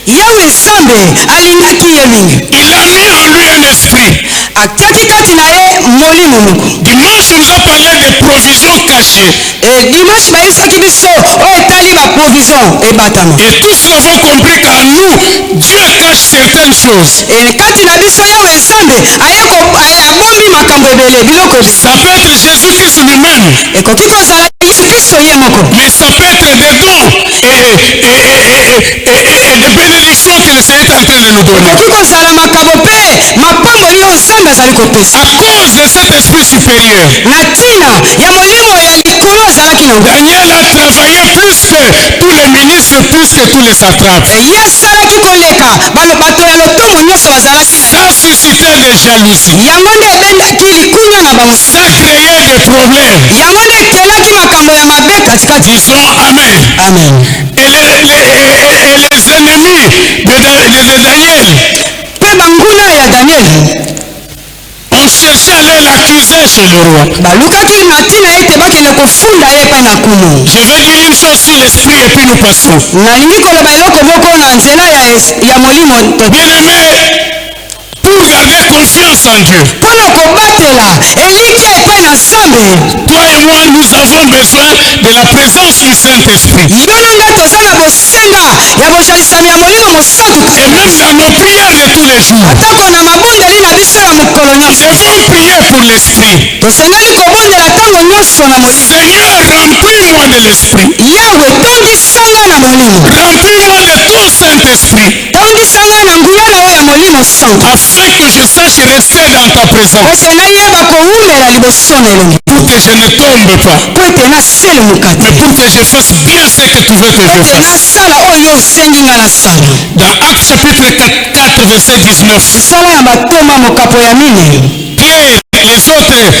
S3: yawe nzambe alingaki ye mingi.
S1: Il a mis en lui un esprit.
S3: atiaki kati na ye molimo moko.
S1: Dimanche, on nous a parlé de provisions cachées.
S3: dimanche bayebisaki biso oyo etali baprovision ebatama.
S1: Et tous l'avons compris qu'en nous, Dieu cache certaines choses.
S3: kati na biso yawe nzambe abombi makambo ebele biloko ebele.
S1: Ça peut être Jésus-Christ lui-même.
S3: ekoki kozala yesu kristo ye moko.
S1: Mais ça peut être des dons et des bénédictions que le Seigneur est en train de nous donner.
S3: ekoki kozala makabo mpe mapamboli oyo nzambe azali kopesa.
S1: À cause de cet esprit supérieur,
S3: na ntina ya molimo ya likolo azalaki nango.
S1: Daniel a travaillé plus que tous les ministres, plus que tous les satrapes.
S3: ye asalaki koleka bato ya lotomo nyonso bazalaki na
S1: Ça suscitait des jalousies.
S3: yango nde ebendaki likunya na bango.
S1: Ça créait des problèmes.
S3: yango nde ekelaki makambo ya mabe katikati.
S1: Disons Amen.
S3: amen.
S1: Et les ennemis de Daniel
S3: mpe banguna ya daniel
S1: ont cherché à aller l'accuser chez le roi.
S3: balukaki na ntina ete bakende kofunda ye epai na nkumu.
S1: Je vais dire une chose sur l'esprit et puis nous passons.
S3: nalingi koloba eloko moko na nzela ya molimo.
S1: Bien-aimé, pour garder confiance en Dieu,
S3: mpona kobatela elikya epai na nzambe.
S1: toi et moi, nous avons besoin de la présence du Saint-Esprit.
S3: yo na nga toza na bosenga ya bozalisami ya molimo mosantu.
S1: Et même dans nos prières de tous les jours,
S3: atako na mabondeli na biso ya mokolo
S1: nous
S3: nyonso
S1: devons prier pour l'Esprit.
S3: tosengeli kobondela ntango nyonso na molimo.
S1: Seigneur, remplis-moi de l'Esprit.
S3: yawe tondisanga na molimo.
S1: Remplis-moi de ton Saint-Esprit,
S3: tondisanga na nguya na yo ya molimo santu.
S1: afin que je sache rester dans ta présence,
S3: ete nayeba kowumela liboso na elongi.
S1: pour que je ne tombe pas,
S3: mpo ete naselemuka te.
S1: mais pour que je fasse bien ce que tu veux que je
S3: ete
S1: fasse.
S3: nasala oyo osengi nga nasala.
S1: Dans Actes chapitre 4, verset 19,
S3: misala ya batomba mokapo ya mine.
S1: Pierre et les autres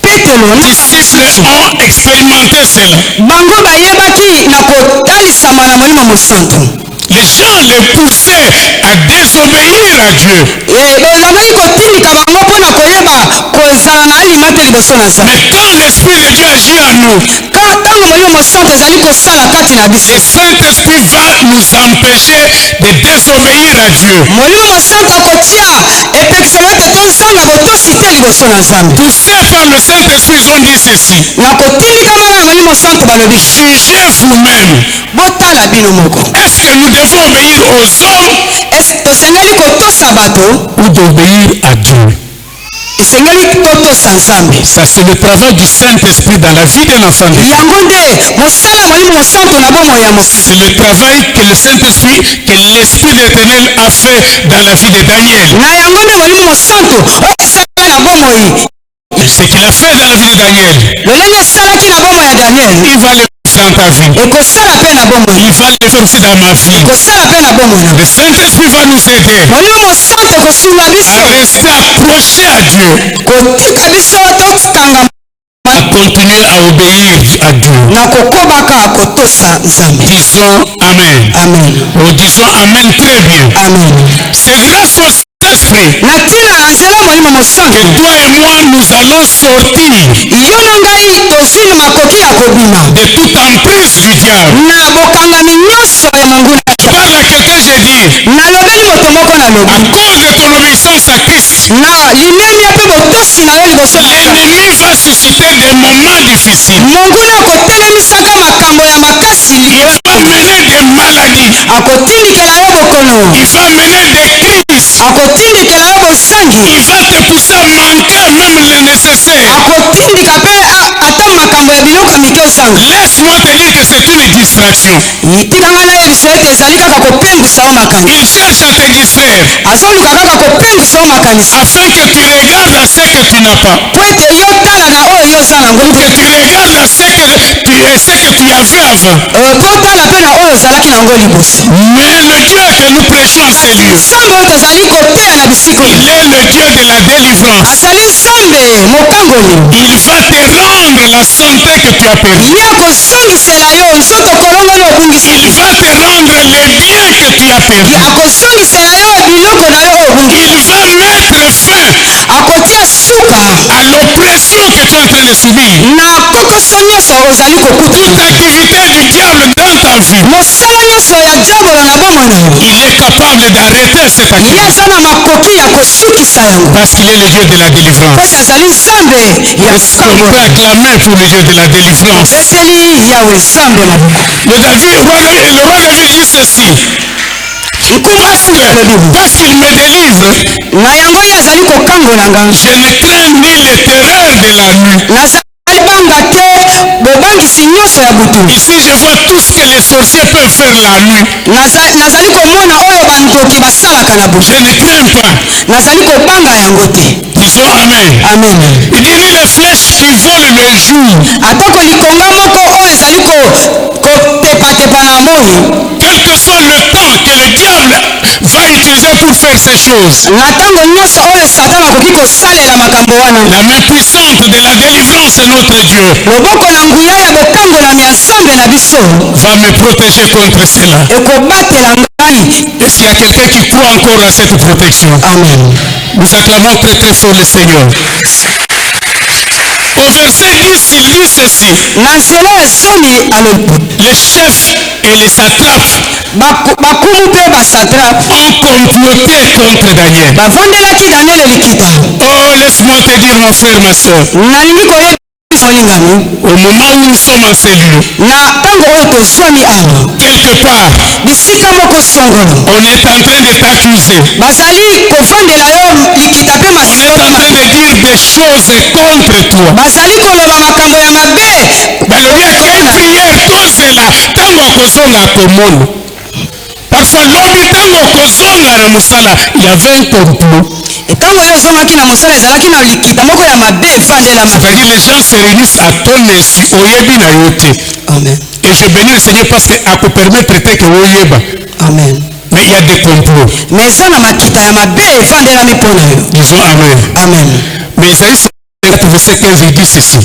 S3: petelo na
S1: disciples ont expérimenté cela.
S3: bango bayebaki na kotalisama na molimo mosantu.
S1: Les gens les poussaient à désobéir à Dieu.
S3: bazalaki kotindika bango mpona koyeba kozala na alima te liboso na nzambe.
S1: Mais quand l'Esprit de Dieu agit en nous,
S3: ntango molimo mosantu ezali kosala kati na biso.
S1: le Saint-Esprit va nous empêcher de désobéir à Dieu.
S3: molimo mosantu akotia epekiselo ete tozanga botosi te liboso na nzambe.
S1: Poussés par le Saint-Esprit, ils ont dit ceci:
S3: na kotindikamana na molimo mosantu balobi
S1: jugez vous-même.
S3: botala bino moko.
S1: Est-ce que nous devons obéir aux hommes
S3: tosengeli kotosa bato
S1: ou d'obéir à Dieu?
S3: esengeli totosa nzambe.
S1: Ça, c'est le travail du Saint-Esprit dans la vie d'un enfant de Dieu.
S3: yango nde mosala molimo mosantu na bomoi ya moto.
S1: C'est le travail que le Saint-Esprit, que l'Esprit d'Éternel a fait dans la vie de Daniel.
S3: na yango nde molimo mosantu oyo esalaki na bomoi.
S1: Ce qu'il a fait dans la vie de Daniel,
S3: lolenge esalaki na bomoi ya daniel
S1: il va le faire dans ta vie.
S3: ekosala mpe na bomoi.
S1: Il va le faire aussi dans ma vie.
S3: ekosala mpe na bomoi na
S1: Le Saint-Esprit va nous aider
S3: molimo mosantu kosunga
S1: à
S3: biso
S1: rester accrochés à Dieu,
S3: kotika biso tokanga
S1: à continuer à obéir à Dieu.
S3: na kokobaka kotosa nzambe.
S1: Disons Amen.
S3: amen.
S1: Disons Amen très bien.
S3: amen.
S1: C'est grâce au Saint-Esprit
S3: na ntina na nzela molimo mosantu
S1: que toi et moi nous allons sortir
S3: yo na ngai tozwi na makoki ya kobima
S1: de toute emprise du diable.
S3: na bokangami nyonso ya monguna.
S1: Je parle à quelqu'un, j'ai dit,
S3: nalobeli moto moko nalobi
S1: à cause de ton obéissance à Christ,
S3: na limemia mpe botosi na yo liboso na nzambe.
S1: l'ennemi va susciter des moments difficiles.
S3: monguna akotelemisaka makambo ya makasi
S1: Il va mener des maladies.
S3: akotindikela yo bokono
S1: Il va mener des crises.
S3: akotindikela yo bosangi
S1: Il va te pousser à manquer même le nécessaire.
S3: akotindika mpe ata makambo ya biloko ya mike ozanga.
S1: Laisse-moi te dire que c'est une distraction.
S3: tina ngai nayebisa ete ezali kaka kopengwisa yo makanisi.
S1: Il cherche à te distraire
S3: azoluka kaka kopengwisa yo makanisi
S1: afin que tu regardes à ce que tu n'as pas.
S3: po ete yo tala na oyo yo oza nango
S1: Ou que tu regardes à ce que tu avais avant.
S3: po tala mpe na oyo ozalaki nango liboso.
S1: Mais le Dieu que nous prêchons à ces lieux,
S3: nzambe oyo tozali koteya na bisika
S1: il est le Dieu de la délivrance.
S3: azali nzambe mokangoli.
S1: Il va te rendre la santé que tu as perdue.
S3: ye akosongisela yo nzoto kolongoli obungisa.
S1: Il va te rendre les biens que tu as perdus.
S3: akosongisela yo biloko na yo oyo obungisa.
S1: Il va mettre fin
S3: akotia suka
S1: à l'oppression que tu es en train de subir.
S3: na kokoso nyonso ozali kokuta.
S1: Toute activité du diable dans ta vie,
S3: mosala nyonso ya diabolo na bomoi na yo
S1: il est capable d'arrêter cette
S3: ye
S1: activité.
S3: aza na makoki ya kosukisa yango
S1: Parce qu'il est le Dieu de la
S3: po
S1: délivrance.
S3: ete azali nzambe ya
S1: On peut
S3: sango.
S1: acclamer pour le Dieu de la délivrance.
S3: eseli yawe nzambe maboko.
S1: Le roi David dit ceci. Parce qu'il me délivre,
S3: na yango ye azali kokangola nga
S1: je ne crains ni les terreurs de la nuit.
S3: nazali kobanga te bobangisi nyonso ya butu.
S1: Ici, je vois tout ce que les sorciers peuvent faire la nuit.
S3: nazali komona oyo bandoki basalaka na butu.
S1: Je ne crains pas.
S3: nazali kobanga yango te.
S1: Disons Amen.
S3: amen.
S1: Il dit ni les flèches qui volent le jour.
S3: atako likonga moko oyo ezali kotepatepa na moi.
S1: Quel que soit le temps que le diable va utiliser pour faire ces choses,
S3: na ntango nyonso oyo satan akoki kosalela makambo wana.
S1: la main puissante de la délivrance de notre Dieu
S3: loboko na nguya ya bokangolami ya nzambe na biso
S1: va me protéger contre cela.
S3: ekobatela ngai.
S1: Est-ce qu'il y a quelqu'un qui croit encore à cette protection?
S3: amen.
S1: Nous acclamons très très fort le Seigneur. Au verset 10, il dit ceci.
S3: na nzela ya zomi alobi
S1: Les chefs et les satrapes
S3: bakumu mpe basatrape
S1: ont comploté contre Daniel.
S3: bavondelaki daniele likita.
S1: Oh, laisse-moi te dire, mon frère, ma soeur,
S3: nalingi koyeba molingami
S1: au moment où nous sommes en ces lieux,
S3: na ntango oyo tozwami awa
S1: quelque part,
S3: bisika moko songolo
S1: on est en train de t'accuser.
S3: bazali kovandela yo likita mpe
S1: On est
S3: masolo
S1: en train de dire des choses contre toi.
S3: bazali koloba makambo ya mabe.
S1: balobi ete priere tozela ntango okozonga komona. Parfois lobi ntango okozonga na mosala il y avait un complot.
S3: ntango yo ozongaki na mosala ezalaki na likita moko ya mabe efandelama.
S1: C'est-à-dire les gens se réunissent à ton insu oyebi na yo te.
S3: amen.
S1: Et je bénis le Seigneur parce que akopermettre te que oyeba.
S3: amen.
S1: Mais il y a des complots.
S3: mais eza na makita ya mabe efandelami mpo na yo.
S1: Disons amen.
S3: amen.
S1: Mais Isaïe 54 verset 15 il dit ceci.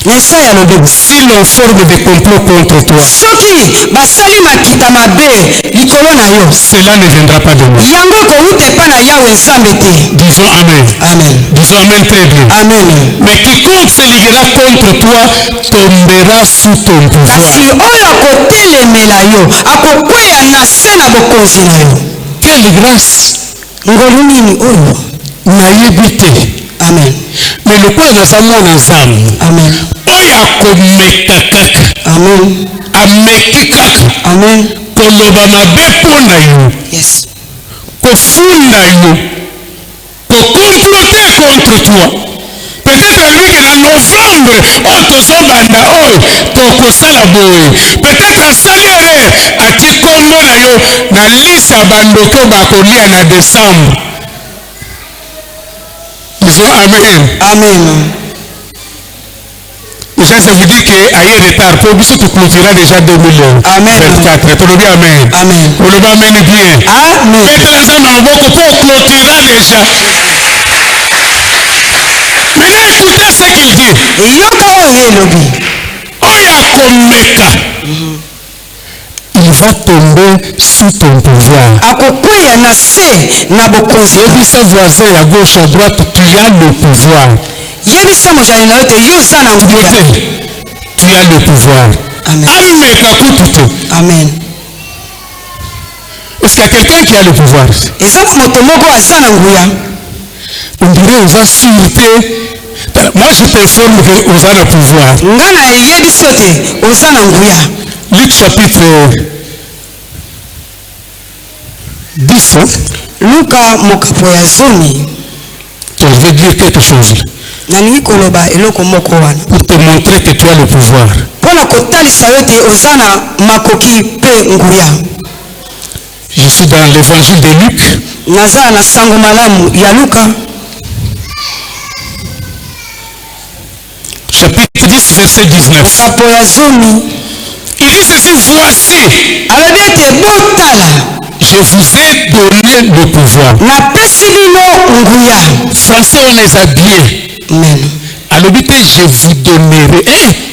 S3: yesaya alobi
S1: Si l'on forme des complots contre toi,
S3: soki basali makita mabe likolo na yo
S1: cela ne viendra pas de moi.
S3: yango ekowuta epa na yawe nzambe te.
S1: Disons amen.
S3: amen.
S1: Disons amen très bien.
S3: amen.
S1: Mais quiconque se liguera contre toi tombera sous ton pouvoir.
S3: kasi oyo akotelemela yo akokweya na se na bokonzi na yo.
S1: Quelle grâce!
S3: ngolu nini oyo.
S1: nayebi te.
S3: amen.
S1: Mais lokola naza mwana nzambe
S3: amen.
S1: oyo akomeka kaka
S3: amen.
S1: ameki kaka
S3: amen.
S1: koloba mabe mpo na yo
S3: yes.
S1: kofunda yo kokomplote contre toi. Peut-être alobi na novembre oyo tozobanda oyo tokosala boye. Peut-être asali erreur ati kombo na yo na liste ya bandoki oyo bakolia na décembre. Disons amen.
S3: amen.
S1: Déjà, ça vous dit qu'il y a un retard. Pour nous, tout clôturera déjà 2024. Pour nous, amen.
S3: amen.
S1: Pour nous, amen bien.
S3: amen.
S1: Peut-être les gens n'ont beaucoup pour clôturera déjà. Maintenant, écoutez ce qu'il dit.
S3: yoka oyo elobi.
S1: Oya komeka. Il va tomber sous ton pouvoir.
S3: akokweya na se na bokonzi.
S1: Yebisa voisin à gauche à droite, tu as le pouvoir.
S3: yebisa mozali na yo te yo oza na nguya.
S1: Tu as le pouvoir.
S3: amen.
S1: Ameka kutu.
S3: amen.
S1: Est-ce qu'il y a quelqu'un qui a le pouvoir?
S3: eza moto moko aza na nguya.
S1: On dirait aux assurés. Moi je t'informe que vous avez le pouvoir.
S3: nga na yebisi yo te oza na nguya.
S1: Luc chapitre 10.
S3: luka mokapo ya zomi.
S1: Je vais dire quelque chose
S3: Nalingi koloba eloko moko wana
S1: pour te montrer que tu as le pouvoir.
S3: mpona kotalisa yo ete oza na makoki mpe nguya.
S1: Je suis dans l'évangile de Luc.
S3: Naza na sango malamu ya luka
S1: Chapitre 10, verset 19.
S3: mokapo ya zomi.
S1: Il dit ceci, voici,
S3: alobi ete botala
S1: je vous ai donné le pouvoir.
S3: napesi bino nguya.
S1: Français, on les a bien.
S3: Amen.
S1: Alors, je vous donnerai.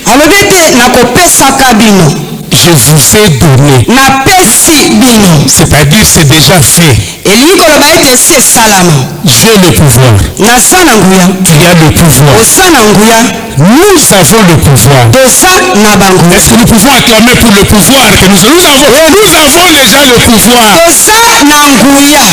S3: alobi ete nakopesaka bino
S1: Je vous ai donné.
S3: napesi bino.
S1: C'est-à-dire, c'est déjà fait.
S3: elingi koloba ete esi esalama.
S1: J'ai le pouvoir.
S3: naza na nguya.
S1: Tu as le pouvoir.
S3: oza na nguya.
S1: Nous avons le pouvoir.
S3: toza na banguya.
S1: Est-ce que nous pouvons acclamer pour le pouvoir que nous avons déjà le pouvoir.
S3: toza na nguya.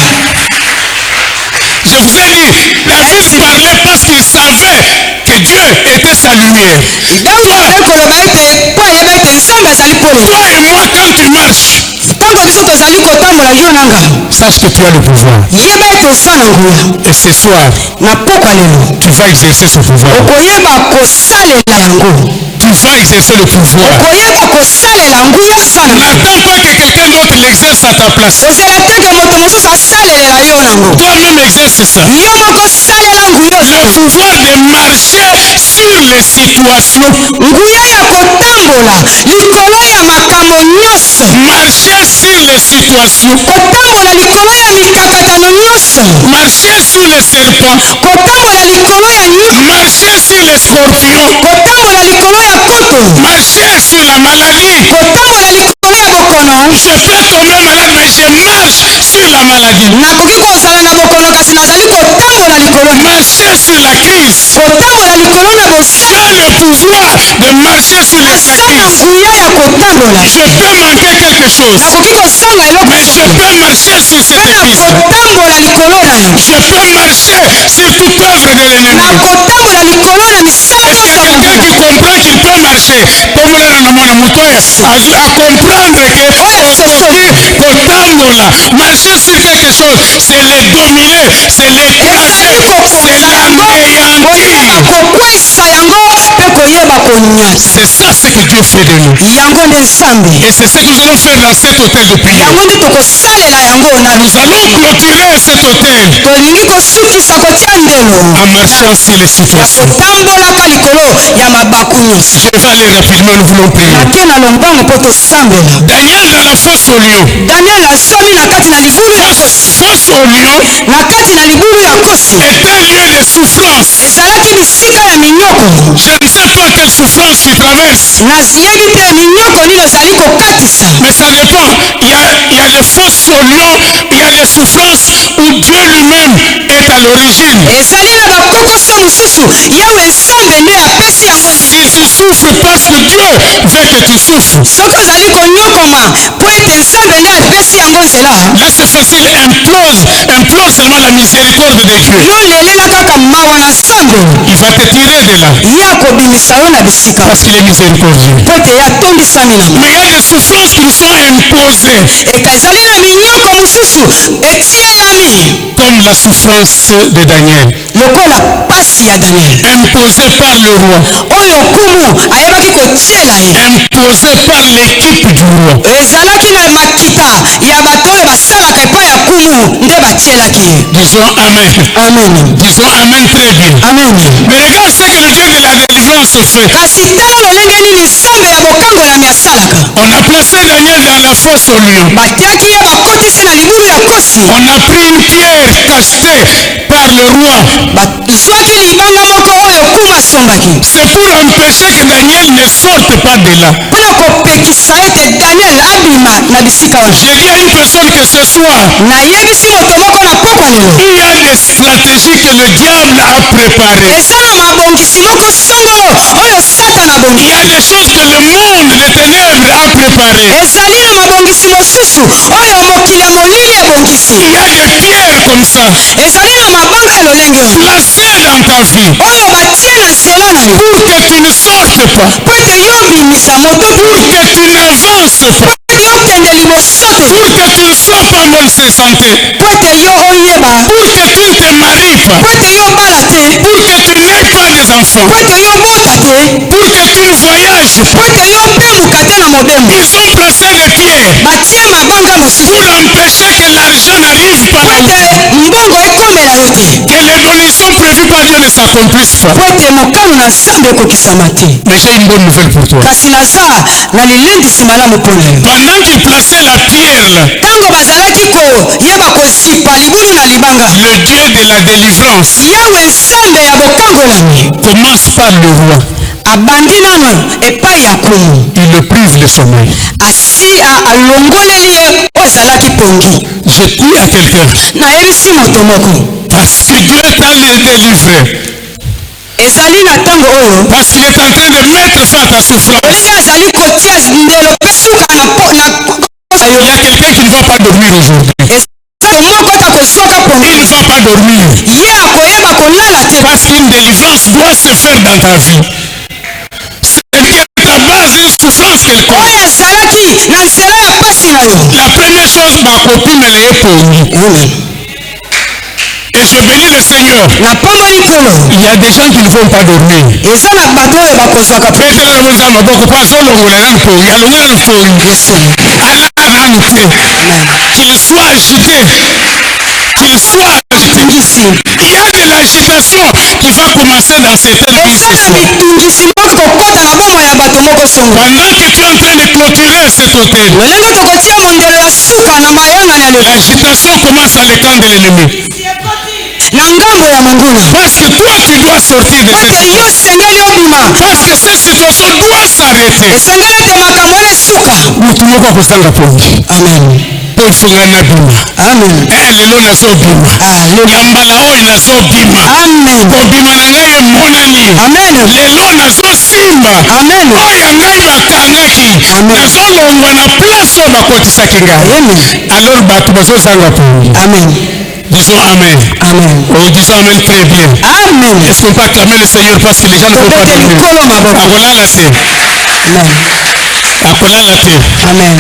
S1: Je vous ai dit, David parlait parce qu'il savait que Dieu était sa lumière.
S3: Daudi azali koloba ete mpo ayeba ete nzambe azali pole.
S1: Toi et moi, quand tu marches,
S3: ntango biso tozali kotambola yo nanga
S1: sache que tu as le pouvoir.
S3: yeba ete oza na nguya.
S1: Et ce soir,
S3: na pokwa lelo
S1: tu vas exercer ce pouvoir.
S3: okoyeba kosalela yango.
S1: Tu vas exercer le pouvoir.
S3: okoyeba kosalela nguya aza na
S1: N'attends pas que quelqu'un d'autre l'exerce à ta place.
S3: ozela tanke moto mosusu asalelela yo nango.
S1: Toi-même exerce ça.
S3: yo moko salela nguya
S1: Le
S3: oyo.
S1: pouvoir de marcher sur les situations.
S3: nguya ya kotambola likolo ya makambo nyonso.
S1: Marcher sur les situations.
S3: kotambola likolo ya mikakatano nyonso.
S1: Marcher sur les serpents.
S3: kotambola likolo ya nyoka.
S1: Marcher sur les scorpions.
S3: kotambola likolo ya poto.
S1: Marcher sur la maladie.
S3: kotambola likolo ya bokono.
S1: Je peux tomber malade, mais je marche sur la maladie.
S3: nakoki kozala na bokono kasi nazali kotambola likolo ya
S1: Marcher sur la crise.
S3: kotambola likolo na bosala.
S1: J'ai le pouvoir de marcher sur la
S3: aza na
S1: crise.
S3: nguya ya kotambola.
S1: Je peux manquer quelque chose,
S3: nakoki kosala eloko
S1: mais je peux marcher sur cette piste.
S3: kotambola likolo na yo.
S1: Je peux marcher sur toute œuvre de l'ennemi.
S3: nakotambola likolo na misala
S1: Est-ce que
S3: nyonso ya
S1: quelqu'un
S3: moto.
S1: qui comprend qu'il peut marcher, pour vous donner le mot, à comprendre que kotambola, marcher sur quelque chose, c'est le dominer, c'est l'écraser, c'est l'anéantir.
S3: kokwesa yango mpe koyeba konyata.
S1: C'est ça ce que Dieu fait de nous.
S3: yango nde nzambe.
S1: Et c'est ce que nous allons faire dans cet hôtel de prière.
S3: yango nde tokosalela yango na
S1: Nous allons clôturer cet hôtel
S3: tolingi kosukisa kotia ndelo
S1: en marchant sur les
S3: ya
S1: situations.
S3: kotambolaka likolo ya mabaku nyonso.
S1: Je vais aller rapidement, nous voulons prier.
S3: ake na lombango mpo tosambela.
S1: Daniel dans la fosse au lion.
S3: daniel asomi na kati na libulu ya kosi.
S1: Fosse au lion
S3: na kati na libulu ya kosi
S1: est un lieu de souffrance.
S3: ezalaki bisika ya minyoko.
S1: Je ne sais pas quelle souffrance tu traverses,
S3: nayebi te minyoko nini ozali kokatisa.
S1: mais ça dépend. Il y a des fosses au lion, il y a des souffrances où Dieu lui-même est à l'origine.
S3: ezali na bakokoso mosusu yawe nzambe nde apesi yango nzela.
S1: Si tu souffres parce que Dieu veut que tu souffres,
S3: soki ozali konyokoma mpo ete nzambe nde apesi yango nzela.
S1: là c'est facile. Implore seulement la miséricorde de Dieu.
S3: yo lelela kaka mawa ya nzambe.
S1: Il va te tirer de là
S3: ye akobimisa yo na bisika
S1: parce qu'il est miséricordieux.
S3: mpo ete ye atondisami na
S1: Mais il y a des souffrances qui nous sont imposées,
S3: ezali na minyoko mosusu etielami
S1: comme la souffrance de Daniel,
S3: lokola pasi ya daniel
S1: imposée par le roi,
S3: oyo nkumu ayebaki kotiela ye.
S1: imposée par l'équipe du roi.
S3: ezalaki na makita ya bato oyo basalaka epai ya nkumu nde batielaki ye.
S1: Disons Amen.
S3: amen.
S1: Disons Amen très bien.
S3: amen.
S1: Mais regarde ce que le Dieu de la délivrance fait.
S3: kasi tala lolenge nini nzambe ya bokangelami asalaka.
S1: On a placé Daniel dans la fosse au lion.
S3: batiaki ye bakotisi na libulu ya kosi.
S1: On a pris une pierre tachetée par le roi.
S3: bazwaki libanga moko oyo nkumu asombaki
S1: C'est pour empêcher que Daniel ne sorte pas de là.
S3: mpona kopekisa ete daniel abima na bisika wana.
S1: J'ai dit à une personne que ce soir,
S3: nayebisi moto moko na pokwa lelo.
S1: il y a des stratégies que le diable a préparées.
S3: eza na mabongisi moko songolo oyo satana
S1: Il
S3: abongisi.
S1: y a des choses que le monde des ténèbres a préparées.
S3: ezali na mabongisi mosusu oyo mokili ya molili ebongisi.
S1: Il y a des pierres comme ça
S3: ezali na mabanga ya lolenge wana
S1: placées dans ta vie
S3: oyo batie na nzela na yo
S1: pour que tu ne sortes pas,
S3: mpo ete yo bimisa moto
S1: pour que tu n'avances pas,
S3: yo kende liboso te
S1: pour que tu ne sois pas en bonne santé.
S3: mpo ete yo oyeba
S1: pour que tu ne te maries pas,
S3: po ete yo obala te
S1: pour que tu n'aies pas des enfants,
S3: po ete yo oboma te
S1: pour que tu ne voyages
S3: po
S1: pas.
S3: ete yo opemuka te na mobembo
S1: Ils ont placé des pieds
S3: batie mabanga mosusu
S1: pour empêcher que l'argent n'arrive pas
S3: po
S1: à
S3: ete
S1: vous.
S3: mbongo ekomela yo te
S1: Que les bénédictions prévues par Dieu ne s'accomplissent pas.
S3: po ete mokano na nzambe ekokisama te
S1: Mais j'ai une bonne nouvelle pour toi.
S3: kasi naza na lilendisi malamu mpona yo
S1: Pendant qu'ils plaçaient la pierre là,
S3: ntango bazalaki koyeba kozipa libulu na libanga
S1: le Dieu de la délivrance
S3: yawe nzambe ya bokangolami
S1: commence par le roi.
S3: abandi nano epai ya kumu
S1: Il le prive le sommeil.
S3: alongoleli ye oyo ezalaki pongi
S1: Je dis à quelqu'un,
S3: nayebisi moto moko
S1: parce que Dieu t'a délivré,
S3: ezali na ntango oyo
S1: parce qu'il est en train de mettre fin à ta souffrance.
S3: olingi azali kotia ndelo mpe suka na
S1: Il y a quelqu'un qui ne va pas dormir aujourd'hui.
S3: moko takosoka pongi
S1: Il ne va pas dormir.
S3: ye akoyeba kolala te
S1: Parce qu'une délivrance doit se faire dans ta vie. C'est-à-dire que ta base une souffrance quelconque.
S3: oyo azalaki na nzela ya pasi na yo
S1: La première chose, ma copine, elle est pongi. Et je bénis le Seigneur.
S3: napamboli nkolo
S1: Il y a des gens qui ne vont pas dormir.
S3: eza na bato oyo bakozwaka
S1: Peut-être que nous avons beaucoup pas solo pour les gens pongi. Alors, moi, le pongi. Qu'il soit agité. Qu'il soit
S3: mitungisi
S1: il y a de l'agitation qui va commencer dans certaines vies ce
S3: eza na
S1: soir.
S3: mitungisi moko kokota na bomoi ya bato moko songo
S1: Pendant que tu es en train de clôturer cet hôtel,
S3: lolenge tokotia mondelo ya suka na mayana ya lelo
S1: l'agitation commence à l'écran de l'ennemi.
S3: na ngambo ya monguna
S1: Parce que toi, tu dois sortir de cette
S3: ete yo
S1: situation.
S3: osengeli obima
S1: Parce que cette situation doit s'arrêter.
S3: esengeli ete makambo oyo esuka
S1: Mutu moko akozanga pongi.
S3: amen
S1: Tofungana bima.
S3: amen
S1: Lelo nazobima. Yambala oyo nazobima.
S3: amen
S1: Kobima na ngai emonani.
S3: amen
S1: Lelo nazosimba.
S3: amen
S1: Oyo ngai bakangaki. Nazolongwa na place oyo bakotisaki ngai.
S3: amen
S1: Alors bato bazozanga pongi.
S3: amen
S1: Disons Amen.
S3: amen
S1: Oh, disons Amen très bien.
S3: amen
S1: Est-ce qu'on peut acclamer le Seigneur parce que les gens ne vont pas
S3: tobeti
S1: dormir?
S3: likolo maboko
S1: Akolala te.
S3: amen
S1: Akolala te.
S3: amen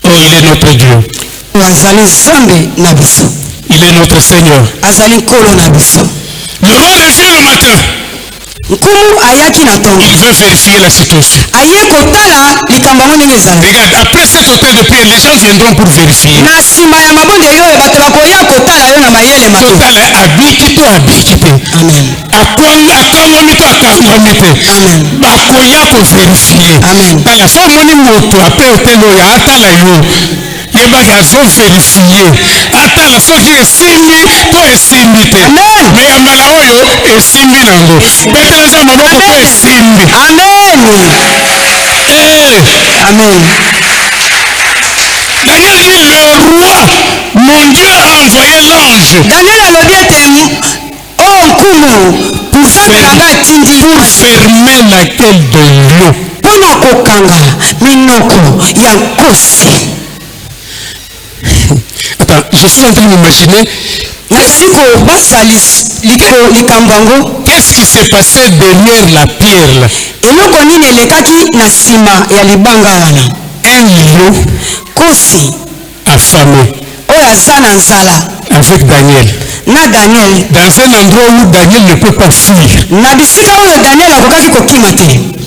S1: Oh, il est notre Dieu.
S3: azali nzambe na biso
S1: Il est notre Seigneur.
S3: azali nkolo na biso
S1: Le roi revient le matin.
S3: nkulu ayaki na ntongo
S1: Il veut vérifier la situation.
S3: aye kotala likambo yango ndenge ezali
S1: Regarde, après cet hôtel de prière, les gens viendront pour vérifier.
S3: na nsima ya mabondeli oyo bato bakoya kotala yo na mayele mabe
S1: Total abiki to abiki te.
S3: amen
S1: Akangwami to akangwami te.
S3: amen
S1: Bakoya kovérifie.
S3: amen
S1: Tala so omoni moto apres hôtel oyo atala yo yebaki azovérifie atala soki esimbi to esimbi te.
S3: amen
S1: me ya mbala oyo esimbi nango beteleza maboko to esimbi.
S3: amen amen
S1: Daniel dit le roi, mon Dieu a envoyé l'ange
S3: daniel alobi ete oyo nkulu nzambe na ngai atindi
S1: pour fermer la gueule de lion.
S3: mpo na kokanga minoko ya nkosi
S1: Attends, je suis en train d'imaginer
S3: nazali kobasa likambo yango
S1: qu'est-ce qui s'est passé derrière la pierre là.
S3: eloko nini elekaki na nsima ya libanga wana
S1: Un lion
S3: nkosi
S1: affamé
S3: oyo aza na nzala
S1: avec Daniel.
S3: na daniel
S1: Dans un endroit où Daniel ne peut pas fuir.
S3: na bisika oyo daniel akokaki kokima te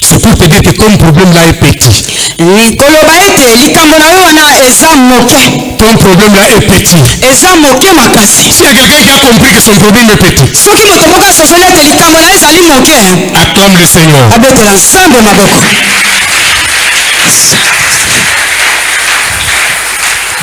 S1: C'est pour te dire que ton problème là est petit.
S3: koloba ete likambo na yo wana eza moke
S1: Ton problème là est petit.
S3: eza moke makasi
S1: S'il y a quelqu'un qui a compris que son problème est petit,
S3: soki moto moko asosoli ete likambo na ye ezali moke
S1: acclame le Seigneur.
S3: abetela nzambe maboko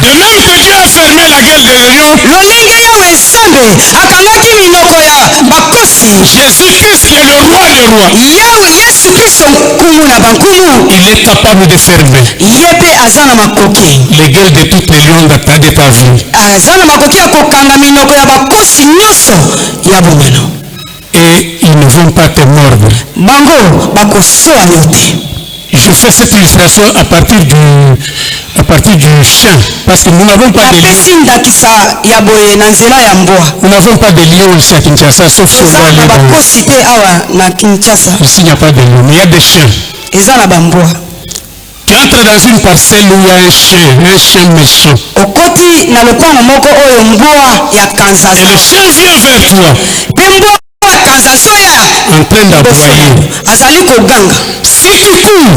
S1: De même que Dieu a fermé la gueule des lions,
S3: lolenge yawe nzambe akangaki minoko ya bakosi
S1: Jésus-Christ est le roi des rois.
S3: yawe yesu kristo nkumu na bankumu
S1: Il est capable de fermer
S3: ye mpe aza na makoki
S1: les gueules de toutes les lions de ta vie.
S3: aza na makoki ya kokanga minoko ya bakosi nyonso ya bomano
S1: Et ils ne vont pas te mordre.
S3: bango bakosoa yo te
S1: Je fais cette illustration à partir du chien. Parce que nous n'avons pas de lions.
S3: apesi ndakisa ya boye na nzela ya mbwa
S1: Nous n'avons pas de lions ici à Kinshasa, sauf si on
S3: eza
S1: va aller
S3: na
S1: dans...
S3: bakosi te awa na kinshasa
S1: Ici, il n'y a pas de lions, mais il y a des chiens.
S3: eza na bambwa
S1: Tu entres dans une parcelle où il y a un chien méchant.
S3: okoti na lopango moko oyo mbwa ya
S1: Et
S3: kanzasa
S1: le chien vient vers toi,
S3: mpe mbwa ya kanzasa oyo
S1: en train d'aboyer.
S3: azali koganga.
S1: Si tu cours,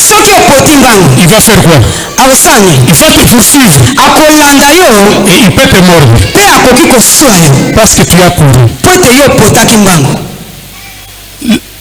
S3: soki opoti mbango
S1: il va faire quoi?
S3: akosala nini?
S1: Il va te poursuivre
S3: akolanda yo
S1: et il peut te mordre
S3: mpe akoki kosua yo
S1: parce que tu as couru.
S3: mpo ete yo opotaki mbango.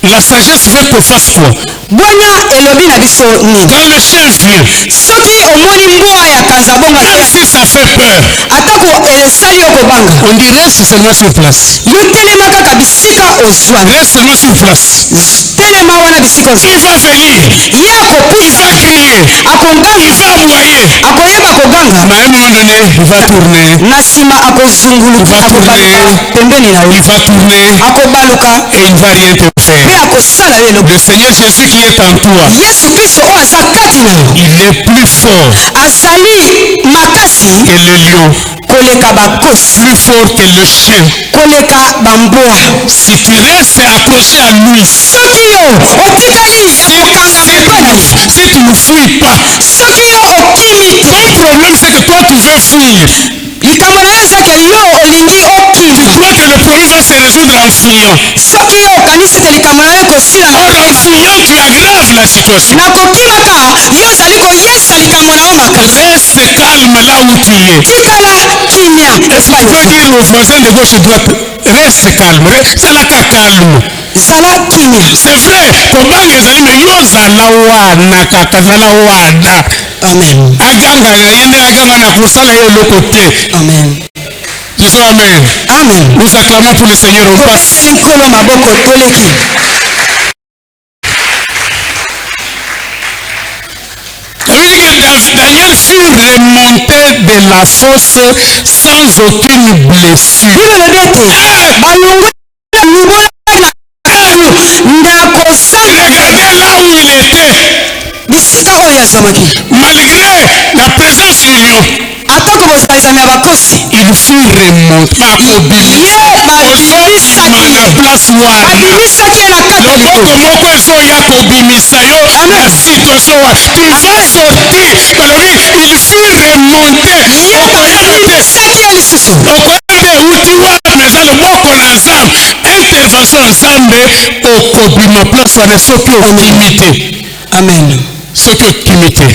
S1: La sagesse veut qu'on fasse quoi?
S3: bonya elobi na biso nini?
S1: Quand le chien vient,
S3: soki omoni mbwa ya kanza bonga
S1: même si ça fait peur,
S3: atako esali yo kobanga
S1: on dit reste seulement sur place.
S3: yo telema kaka bisika ozwani
S1: Reste seulement sur place.
S3: telema wana bisika ozwani
S1: Il va venir,
S3: ye
S1: il
S3: akopusa
S1: va crier,
S3: akoganga
S1: il va aboyer.
S3: akoyeba koganga
S1: Mais à un moment donné, il va tourner,
S3: na nsima akozunguluka akobaluka pembeni na
S1: il
S3: yo
S1: va tourner
S3: akobaluka
S1: et il ne va rien te
S3: mpe
S1: faire.
S3: akosala yo eloko.
S1: Le Seigneur Jésus qui est en toi,
S3: yesu kristo oyo aza kati na yo
S1: il est plus fort
S3: azali makasi
S1: que le lion,
S3: koleka bakosi
S1: plus fort que le chien.
S3: koleka bambwa.
S1: Si tu restes accroché à lui,
S3: soki yo otikali ya kokanga mobali
S1: si tu ne fuis pas,
S3: soki yo okimi te
S1: ton problème c'est que toi tu veux fuir.
S3: likambo na yo eza ke yo olingi
S1: Tu
S3: okima.
S1: crois que le problème va se résoudre en fuyant.
S3: soki yo okanisi ete likambo na yo ekosila
S1: Or en fuyant, tu aggraves la situation.
S3: na kokimaka yo ozali koyesa likambo na yo makasi.
S1: Reste calme là où tu es.
S3: tikala kimia
S1: Est-ce que tu peux dire au voisin de gauche et droite, reste calme, salaka calme.
S3: zala kimia.
S1: C'est vrai, comment les amis, yo zala wana kaka zala wana.
S3: amen
S1: Aganga yende aganga na kosala yo le côté.
S3: amen
S1: Disons amen.
S3: amen.
S1: Nous acclamons pour le Seigneur, on passe.
S3: topeseli nkolo maboko toleki.
S1: Daniel fut remonté de la fosse sans aucune blessure.
S3: bibelo ete balongo ndako sali
S1: Regardez là où il était.
S3: bisika oyo azwamaki
S1: Malgré la présence du lion,
S3: atako bozalizami ya bakosi
S1: il fut remonté. Ozobima na place wana.
S3: babimisaki ye na kati ya
S1: Loboko
S3: liboko
S1: moko ezoya kobimisa yo na situation wana. Tu vas sortir. Balobi, il fut remonté.
S3: babimisaki ye lisusu
S1: Okoyande euti wana mais eza loboko na nzambe. Intervention ya nzambe okobima place wana soki okimi te.
S3: amen
S1: Soki okimi te.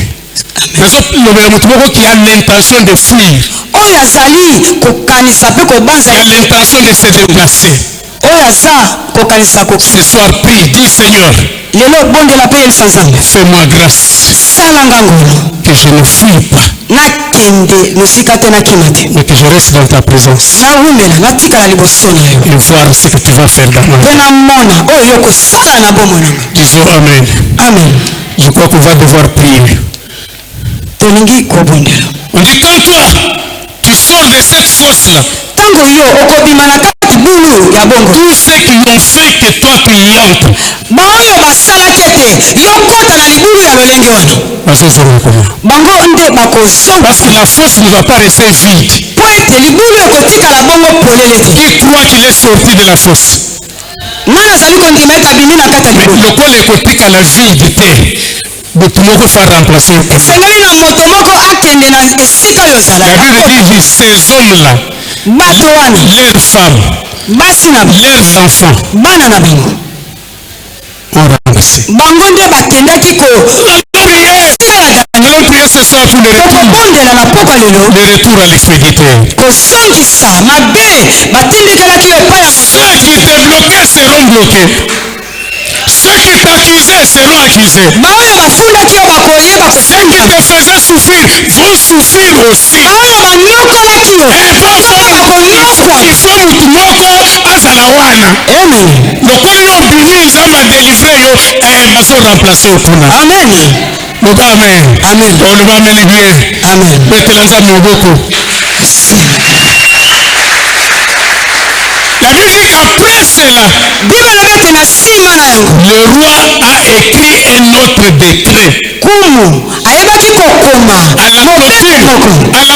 S1: nazolobela motu moko qui a l'intention de fuir,
S3: oyo azali kokanisa mpe kobanza
S1: qui a l'intention de se déplacer.
S3: oyo aza kokanisa
S1: Ce soir, prie, dis Seigneur,
S3: lelo obondela mpe yebisa nzambe
S1: fais-moi grâce
S3: salanga ngolo
S1: que je ne fuis pas,
S3: nakende mosika te nakima te
S1: mais que je reste dans ta présence
S3: nawumela natikala liboso na yo
S1: et voir ce que tu vas faire dans ma
S3: mpe
S1: vie.
S3: namona oyo yo kosala na bomoi nanga.
S1: Disons Amen.
S3: amen
S1: Je crois qu'on va devoir prier.
S3: tolingi kobondela
S1: On dit quand toi, tu sors de cette fosse-là,
S3: ntango yo okobima na kati bulu ya bongo
S1: tous ceux qui ont fait que toi tu y entres,
S3: baoyo basalaki ete yo kota na libulu ya lolenge wana
S1: bazozonga comment?
S3: bango nde bakozonga
S1: Parce que la fosse ne va pas rester vide.
S3: mpo ete libulu ekotikala bongo polele te
S1: Qui croit qu'il est sorti de la fosse?
S3: nani azali kondima ete abimi na kati ya libulu
S1: Lokola ekotikala vide te, motu moko fa remplacer yo.
S3: esengeli na moto moko akende na esika oyo
S1: La Bible dit ces hommes-là,
S3: bato wana
S1: leurs femmes,
S3: basi na bango
S1: leurs enfants
S3: bana na bango
S1: ont remplacé.
S3: bango nde bakendaki
S1: Nous allons prier ce soir pour le retour,
S3: kokobondela na pokwa lelo
S1: le retour à l'expéditeur.
S3: kozongisa mabe batindikelaki yo epai ya
S1: Ceux qui te bloquaient seront bloqués. Ceux qui t'accusaient seront accusés.
S3: baoyo bafundaki yo bakoyeba
S1: Ceux qui te faisaient souffrir vont souffrir aussi.
S3: baoyo banokelaki yo bakonokwa
S1: Il faut mutu moko azala wana.
S3: amen
S1: Lokola yo obimi nzambe adelivre yo, bazo remplacer yo kuna.
S3: amen
S1: Donc amen.
S3: Amen.
S1: Oloba ameli bien.
S3: amen
S1: Betela nzambe maboko. La Bible dit qu'après cela,
S3: bible elobi ete na nsima na yango
S1: le roi a écrit un autre décret.
S3: kumu ayebaki kokoma
S1: À la
S3: mobeko moko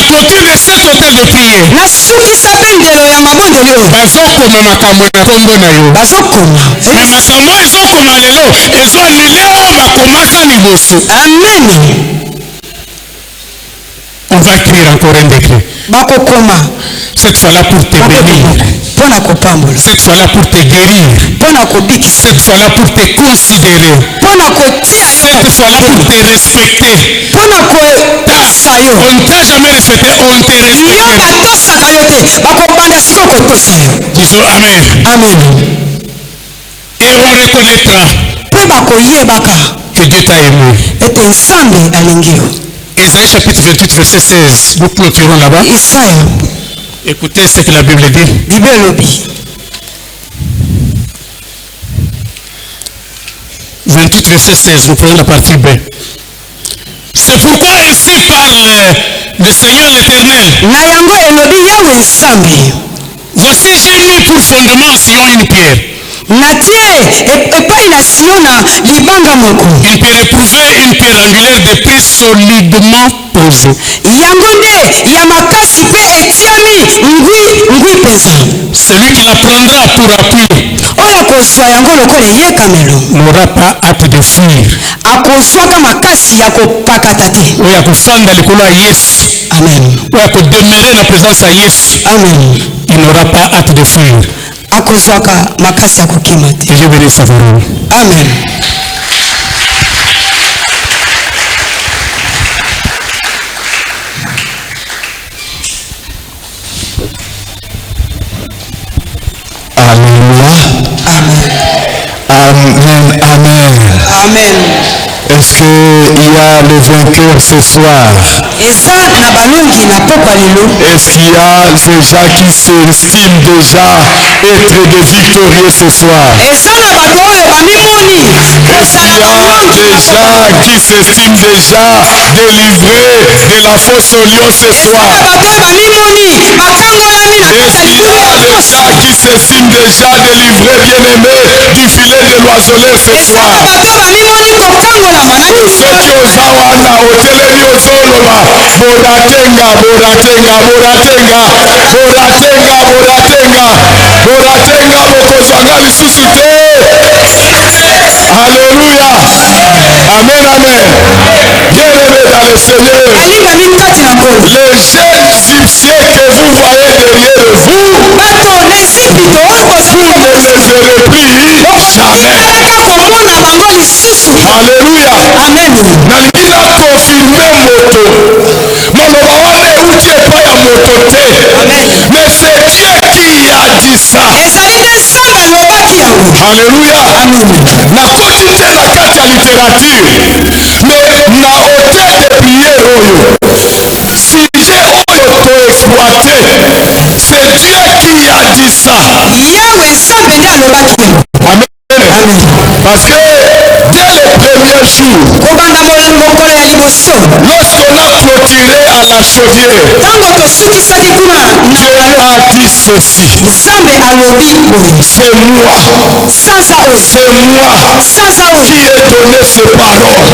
S1: clôture de cet hôtel de prière,
S3: nasukisa mpe ndelo ya mabondeli oyo
S1: bazokoma makambo ya kongo na yo.
S3: bazokoma
S1: Mais makambo ezokoma lelo ezoanule
S3: Amen.
S1: On va écrire encore un décret. Cette fois-là pour te bénir. Cette fois-là pour te guérir. Cette fois-là pour te considérer. Cette fois-là pour te respecter. On ne t'a jamais respecté, on te respecte. Disons Amen. Et on reconnaîtra que Dieu t'a aimé. Ésaïe chapitre 28 verset 16. Nous clôturons là-bas. Écoutez ce que la Bible dit. 28 verset 16. Nous prenons la partie B. C'est pourquoi ainsi parle le Seigneur l'Éternel. Voici j'ai mis pour fondement Sion une pierre. Une pierre éprouvée, une pierre angulaire de paix solidement posée. Celui qui la prendra pour appui n'aura pas hâte de fuir. Amen. Demeurer la présence à Yesu. Il n'aura pas hâte de fuir. Que Dieu bénisse sa parole.
S3: Amen.
S2: Alléluia. Amen. Amen.
S3: Amen.
S2: Est-ce qu'il y a le vainqueur ce soir? Est-ce qu'il y a des gens qui s'estiment déjà être des victorieux ce soir? Est-ce qu'il y a des gens qui s'estiment déjà délivrés de la fosse au lion ce soir? Est-ce qu'il y a des gens qui s'estiment déjà délivrés, bien-aimés, du filet de l'oiseleur ce soir? Alléluia. Amen, amen. Bien-aimés dans le Seigneur, les jeunes Égyptiens que vous voyez derrière vous, vous ne les aurez plus jamais. Alléluia. Amen. Nalikina confirme moto. Moloba wana euti epai ya moto te. Mais c'est Dieu qui a dit ça. Alléluia. Nakoti te na kati ya littérature. Mais na hôtel de prière oyo. Sujet oyo toexploité. C'est Dieu qui a dit ça. Amen. Parce que dès le premier jour, lorsqu'on a clôturé à la chaudière, Dieu a dit ceci. C'est moi. C'est moi qui ai donné ces paroles.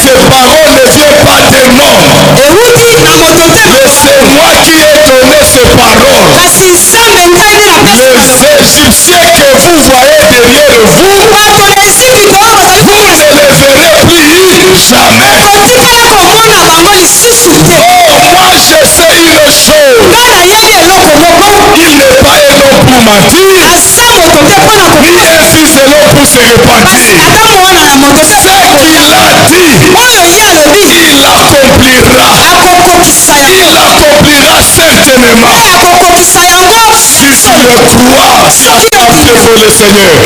S2: Ces paroles ne viennent pas des noms. Mais c'est moi qui ai donné ces paroles. Les Égyptiens que vous voyez derrière vous, vous ne les verrez plus jamais. Oh, moi je sais une chose. Il n'est pas un homme pour mentir, ni un fils de l'homme pour se repentir. Ce qu'il a dit, il l'accomplira. Il l'accomplira certainement. Si ça le croit, si à ça pour le Seigneur.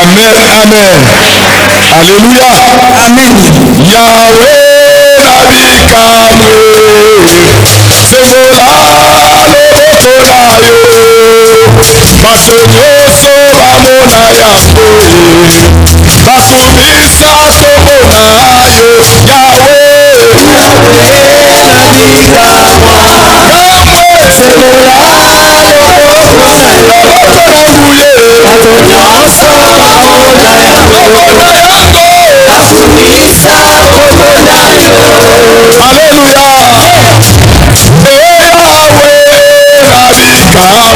S2: Amen, amen. Alléluia. Amen. Yahweh nabikamwe. Semola loboko na yo. Bato nyonso bamona yango. Basubisa komona yo. Yahweh nabikamwa. Semola Alléluia. Yes,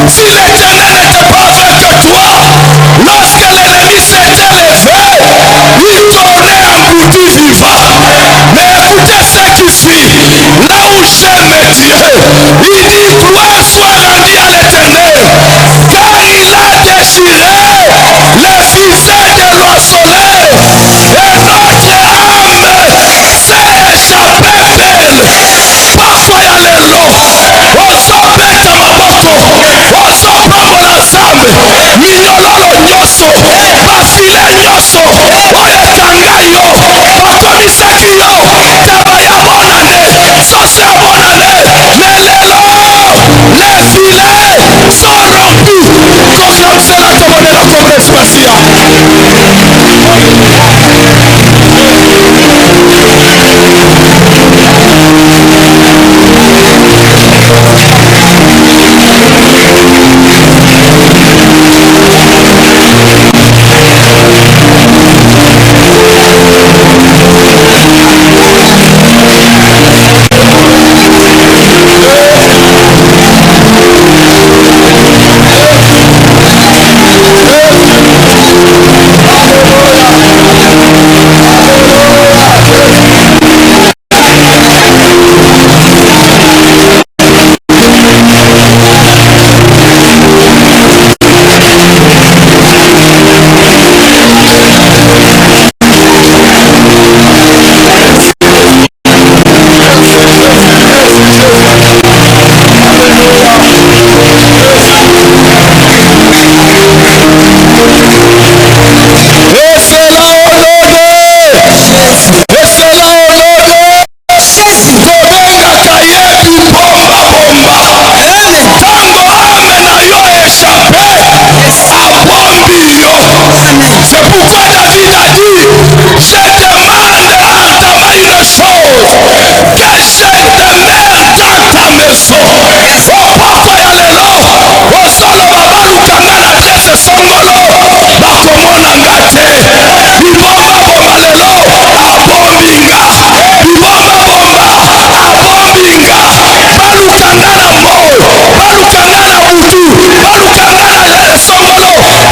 S2: Si l'Éternel n'était pas avec toi, lorsque l'ennemi s'était levé, il t'aurait englouti vivant. Mais écoutez ce qui suit. Là où j'aime Dieu, il dit gloire soit rendue à l'Éternel, car il a déchiré le visage de l'oiseleur et notre âme s'est échappée d'elle. Parfois il y a les lots. Ozobeta maboko, ozopambola nzambe, minyololo nyonso, basile nyonso, oyo ekanga yo, bakomisaki yo, taba ya bonane, soso ya bonane, mais lelo, les filets sont rompus. Tokansela tomonela Congrès Spacia.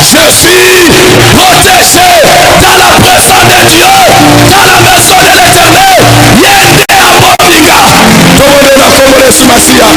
S2: Je suis protégé dans la présence de Dieu, dans la maison de l'Éternel. Yende abominga. Tomonela Congolais Masia.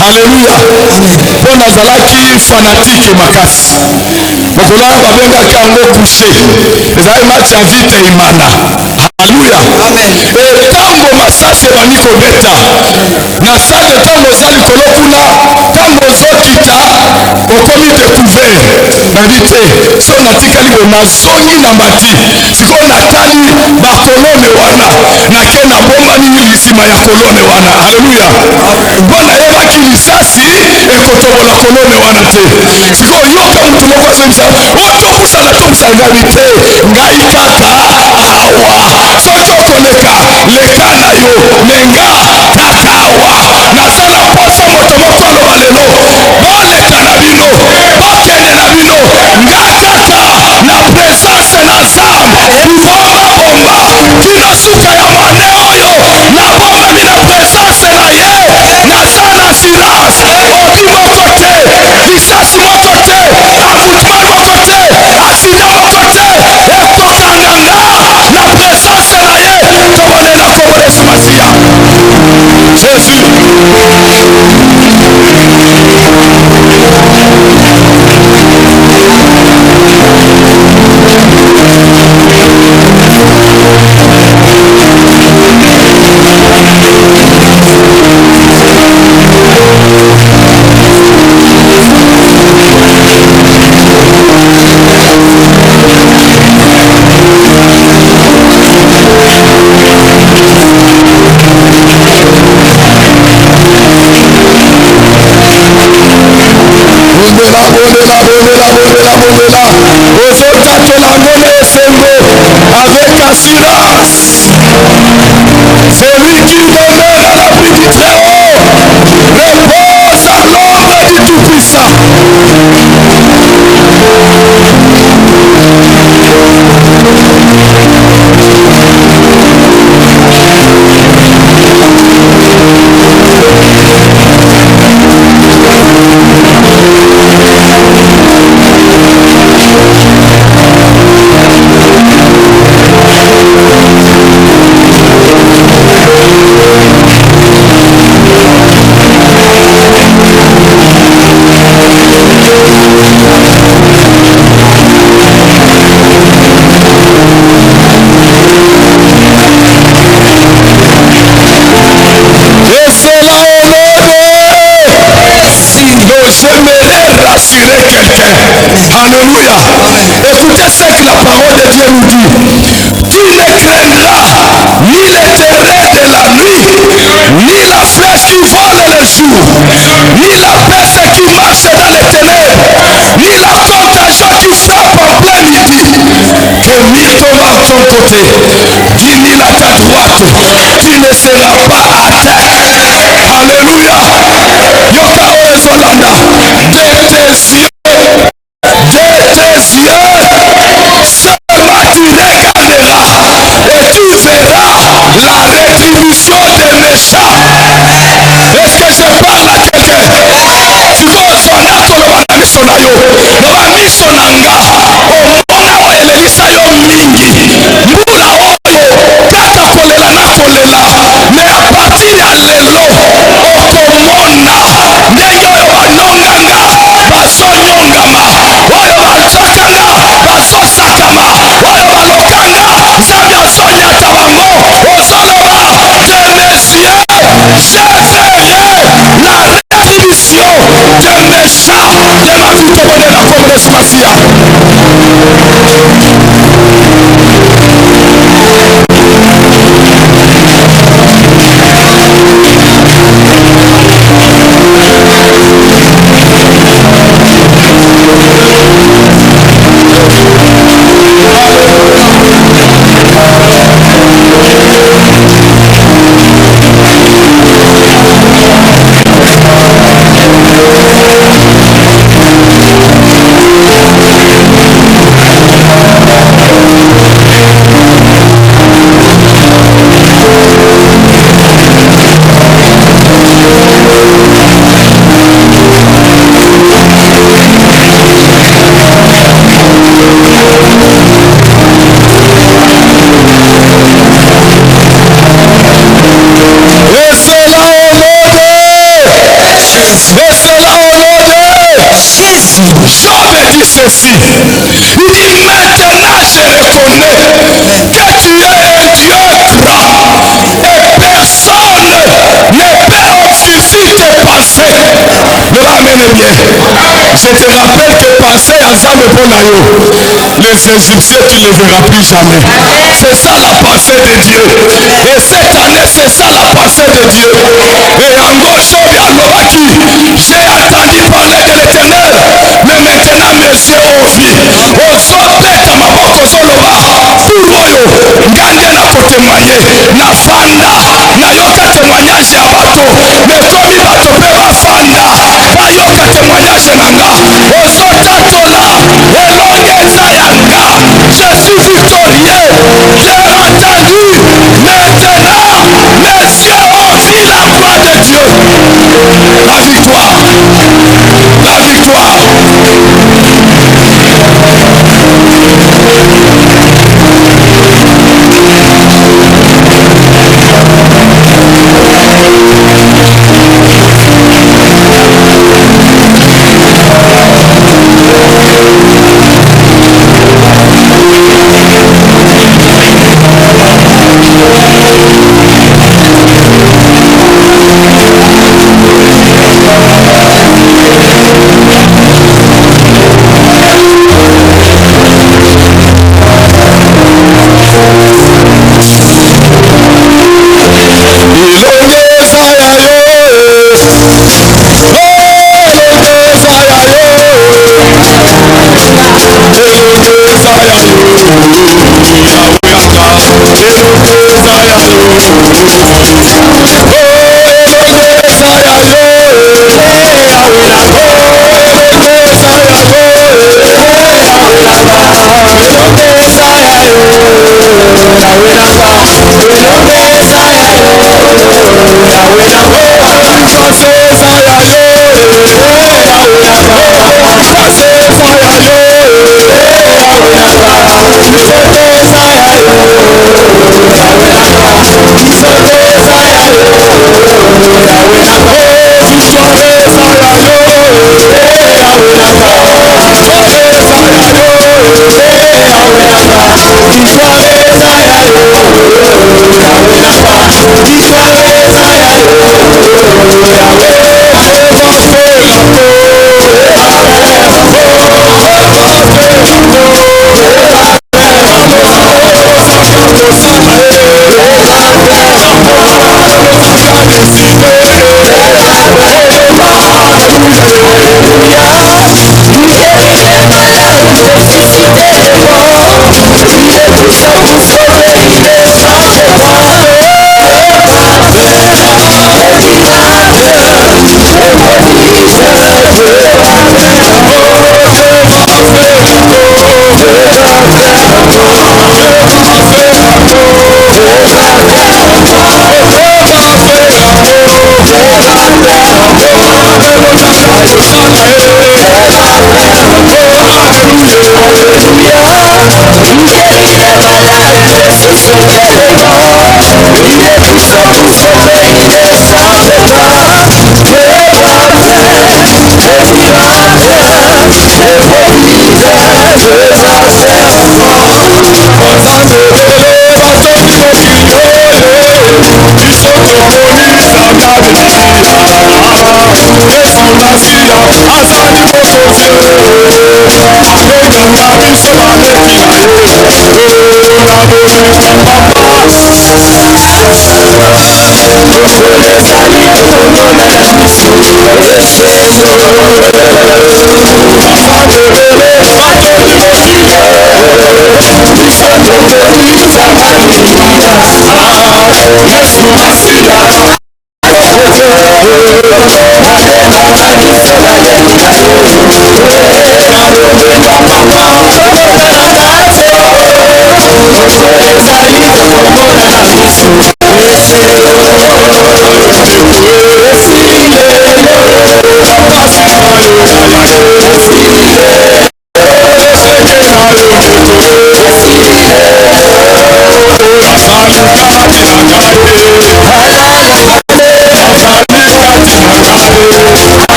S2: Alléluia. Bon nazalaki fanatique makasi. Mokolo babengaki yango couché. Ezali match ya vite imana. Alléluia. Amen. Ntango masasi ebandi kobeta na stade ntango oza likolo kuna, ntango ozokita okomi découvert. Nabi te so natikali bo nazongi na mbati sikoyo natali bakolone wana nake nabombani lisima ya kolone wana. Alléluia. Mpo nayebaki lisasi ekotobola kolone wana te. Sikoyo yoka motu moko azongisa otopusana topusangai te ngai kaka awa soki okoleka leka na yo menga kaka awa nasala mposa moto moko aloba lelo boleka na bino bokende na bino nga kaka na presence na nzambe bombabomba kino suka ya mane oyo nabombami na presence na ye naza na assurance oki moko te lisasi moko te akutima moko te aksida moko te ekokanganga na presence na ye tomonela Congolais Masia.
S1: Jésus. Avec assurance, celui qui demeure à l'abri du Très-Haut repose à l'ombre du Tout-Puissant. J'aimerais rassurer quelqu'un. Alléluia. Écoutez ce que la parole de Dieu nous dit. Tu ne craindras ni les ténèbres de la nuit, ni la flèche qui vole le jour, ni la peste qui marche dans les ténèbres, ni la contagion qui frappe en plein midi. Que mille tombent à ton côté, 10 000 à ta droite, tu ne seras pas atteint. Alléluia. Yoka Oezolanda, de tes yeux, seulement tu regarderas et tu verras la rétribution des méchants. Est-ce que je parle à quelqu'un? Tu vois, Sonanayo, Noamisonanga, Omona Elelisa yo mingi, Mbula oyo, Kata kolela na kolela, mais à partir ya lelo, okomona, ndenge oyo banyonganga, bazonyongama, oyo bazwakanga, bazosakama, oyo balokanga, Nzambe azonyata bango, ozoloba, je me suis éveillé, la rétribution des méchants de ma vie te donner la communauté Masia. Et cela au nom de Jésus. Job dit ceci. Il dit maintenant je reconnais que tu es un Dieu grand et personne ne peut offusquer tes pensées. Ne ramène bien. Je te rappelle que penser ensemble pour l'aïe. Les Égyptiens tu ne les verras plus jamais. C'est ça la pensée de Dieu. Et cette année c'est ça la pensée de Dieu. Et en gros Job à Loaki, j'ai entendu parler de l'Éternel, mais maintenant mes yeux ont vu. Ozobeta maboko zoloba pour oyo ngande na kotémoigner na fanda na yoka témoignage ya bato mais komi bato mpe bafanda bayoka témoignage na nga ozotatola elonge eza yanga je suis victorieux j'ai entendu maintenant mes yeux ont vu la gloire de Dieu. La victoire, la victoire.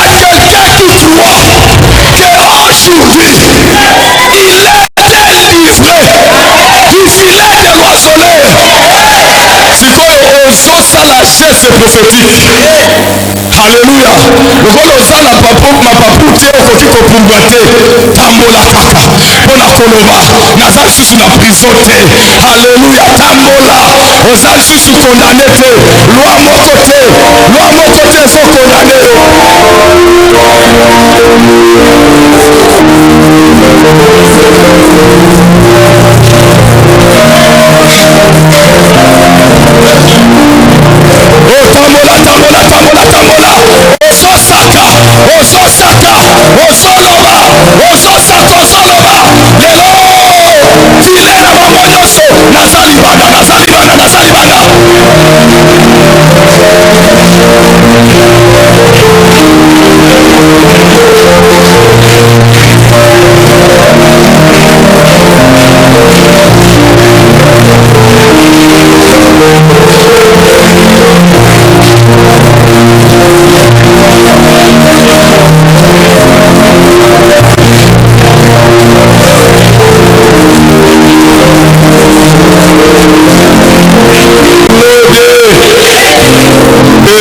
S2: Quelqu'un qui croit que aujourd'hui, il est c'est prophétique. Alléluia. Lokola osala mapapu te okoki kopumbate tambola kaka mpona koloba naza lisusu na prison te. Alléluia. Tambola oza lisusu condamné te. Loi moko te eko condamné yo.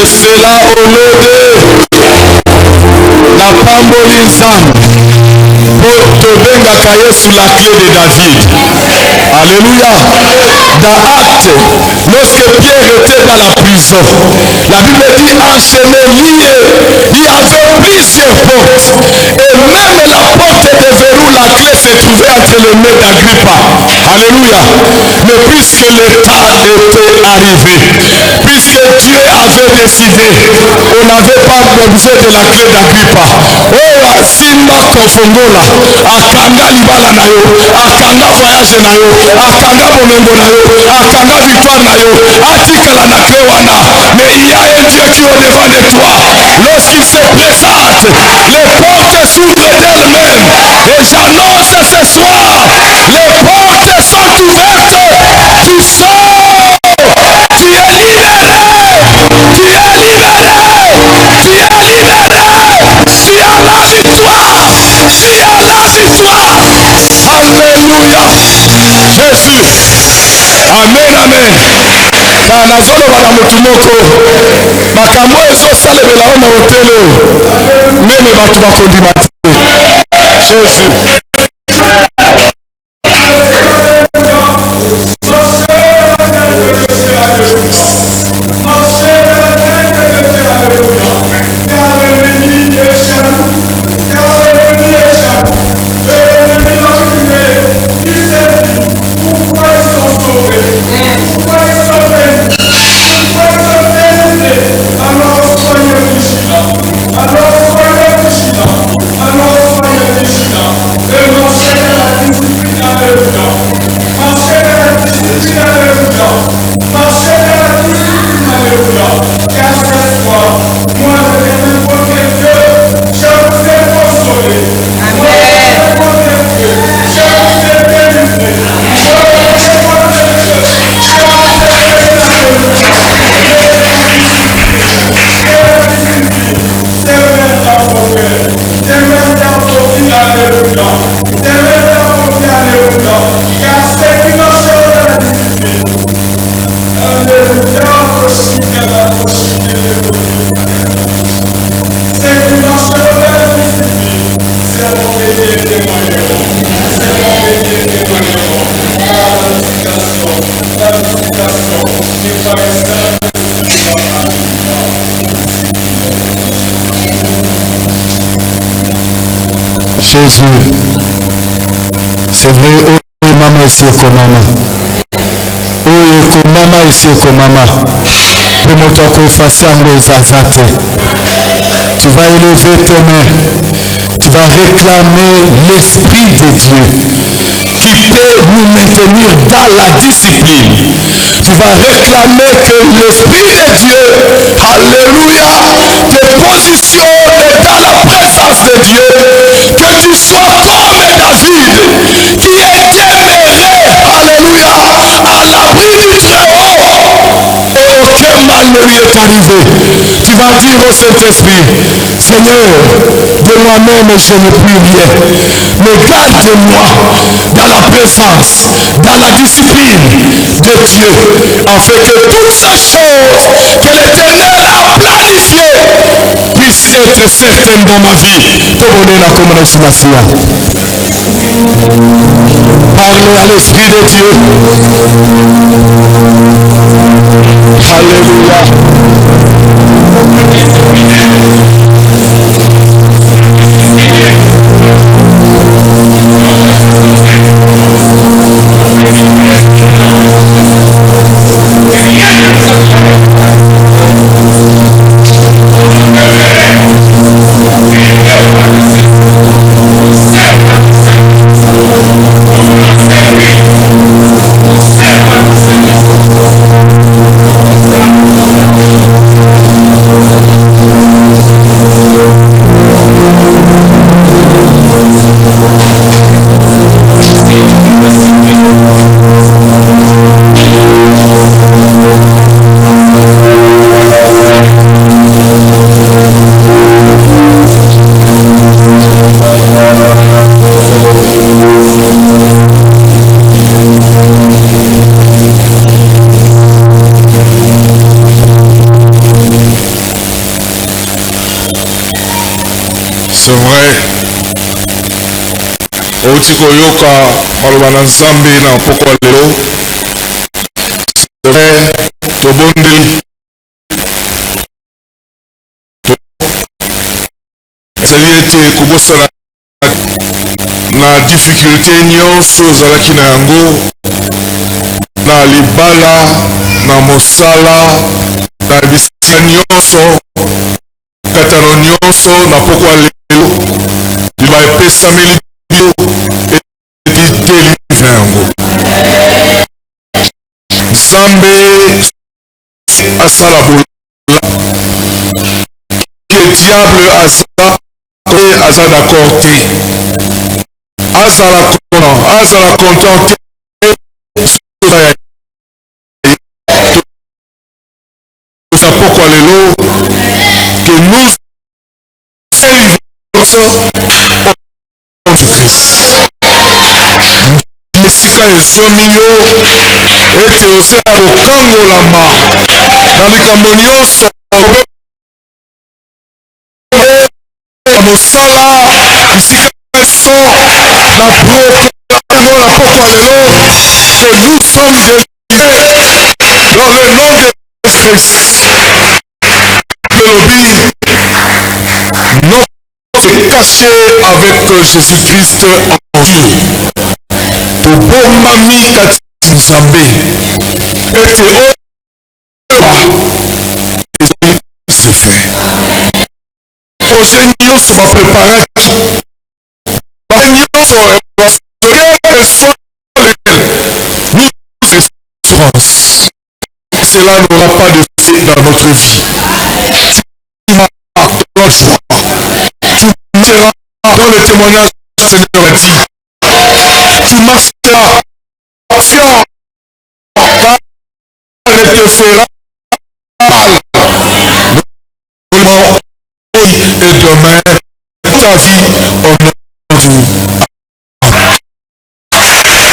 S2: Cela au lode na pamboli nzambe po tobengaka Yesu la clé de David. Alléluia. Dans Acte, lorsque Pierre était dans la prison, la Bible dit en chemin lié, il y avait plusieurs portes et même la porte de verrou, la clé se trouvait entre les mains d'Agrippa. Alléluia. Mais puisque l'état était arrivé, puisque Dieu avait décidé, on n'avait pas besoin de la clé d'Agrippa. Oh, Simba Kofongola, Akanga Libala na yo, Akanga voyage na yo, Akanga Momengo na yo, Akanga victoire na yo, Atikala na clé wana. Mais il y a un Dieu qui est devant de toi. Lorsqu'il se présente, les portes s'ouvrent d'elles-mêmes. Et j'annonce ce soir, les portes sont ouvertes. Tu sors. Tu es libéré. Tu es libéré. Tu es libéré. Tu as la victoire. Tu as la victoire. Alléluia. Jésus. Amen, amen. Nazoloba na motu moko makambo ezosalemela yo na hotele oyo meme bato bakondima te. Jésus. Jésus, c'est vrai, oh maman ici au mama, oh mama ici au mama, pour moi tu as effacé en zazate. Tu vas élever tes mains, tu vas réclamer l'Esprit de Dieu qui peut nous maintenir dans la discipline. Tu vas réclamer que l'Esprit de Dieu, alléluia, te positionne dans la présence de Dieu, que tu sois comme David, qui est demeuré, alléluia, à l'abri du Très-Haut, et aucun mal ne
S1: lui est arrivé, tu vas dire au Saint-Esprit, Seigneur, de moi-même je ne puis rien, mais garde-moi dans la présence, dans la discipline de Dieu, afin que toutes ces choses que l'Éternel a planifiées puissent être certaines dans ma vie. Parlez à l'Esprit de Dieu. Alléluia. C'est vrai. Outi koyoka maloba na Nzambe na pokwa lelo. C'est vrai. Tobondeli. Zali ete kobosana na difficulté nyonso ozalaki na yango na libala na mosala na bisika nyonso katano nyonso na pokwa lelo liba epesameli bino editeli na yango. Nzambe asala bola que diable aza d'accord te, azala content te. Pourquoi les lots que nous esika ezomi yo ete osala kokangolama na likambo nyonso na mosala esika nyonso na projet yango na pokwa lelo que nous sommes délivrés dans le nom de Jésus-Christ. Non, c'est caché avec Jésus-Christ en Dieu. Pour Bomami Katinzambe. Et c'est fait. Projet Nyos va préparer. Cela n'aura pas de vie dans notre vie. Dans le témoignage du Seigneur a dit, tu marcheras confiant, ne te fera mal. Et demain,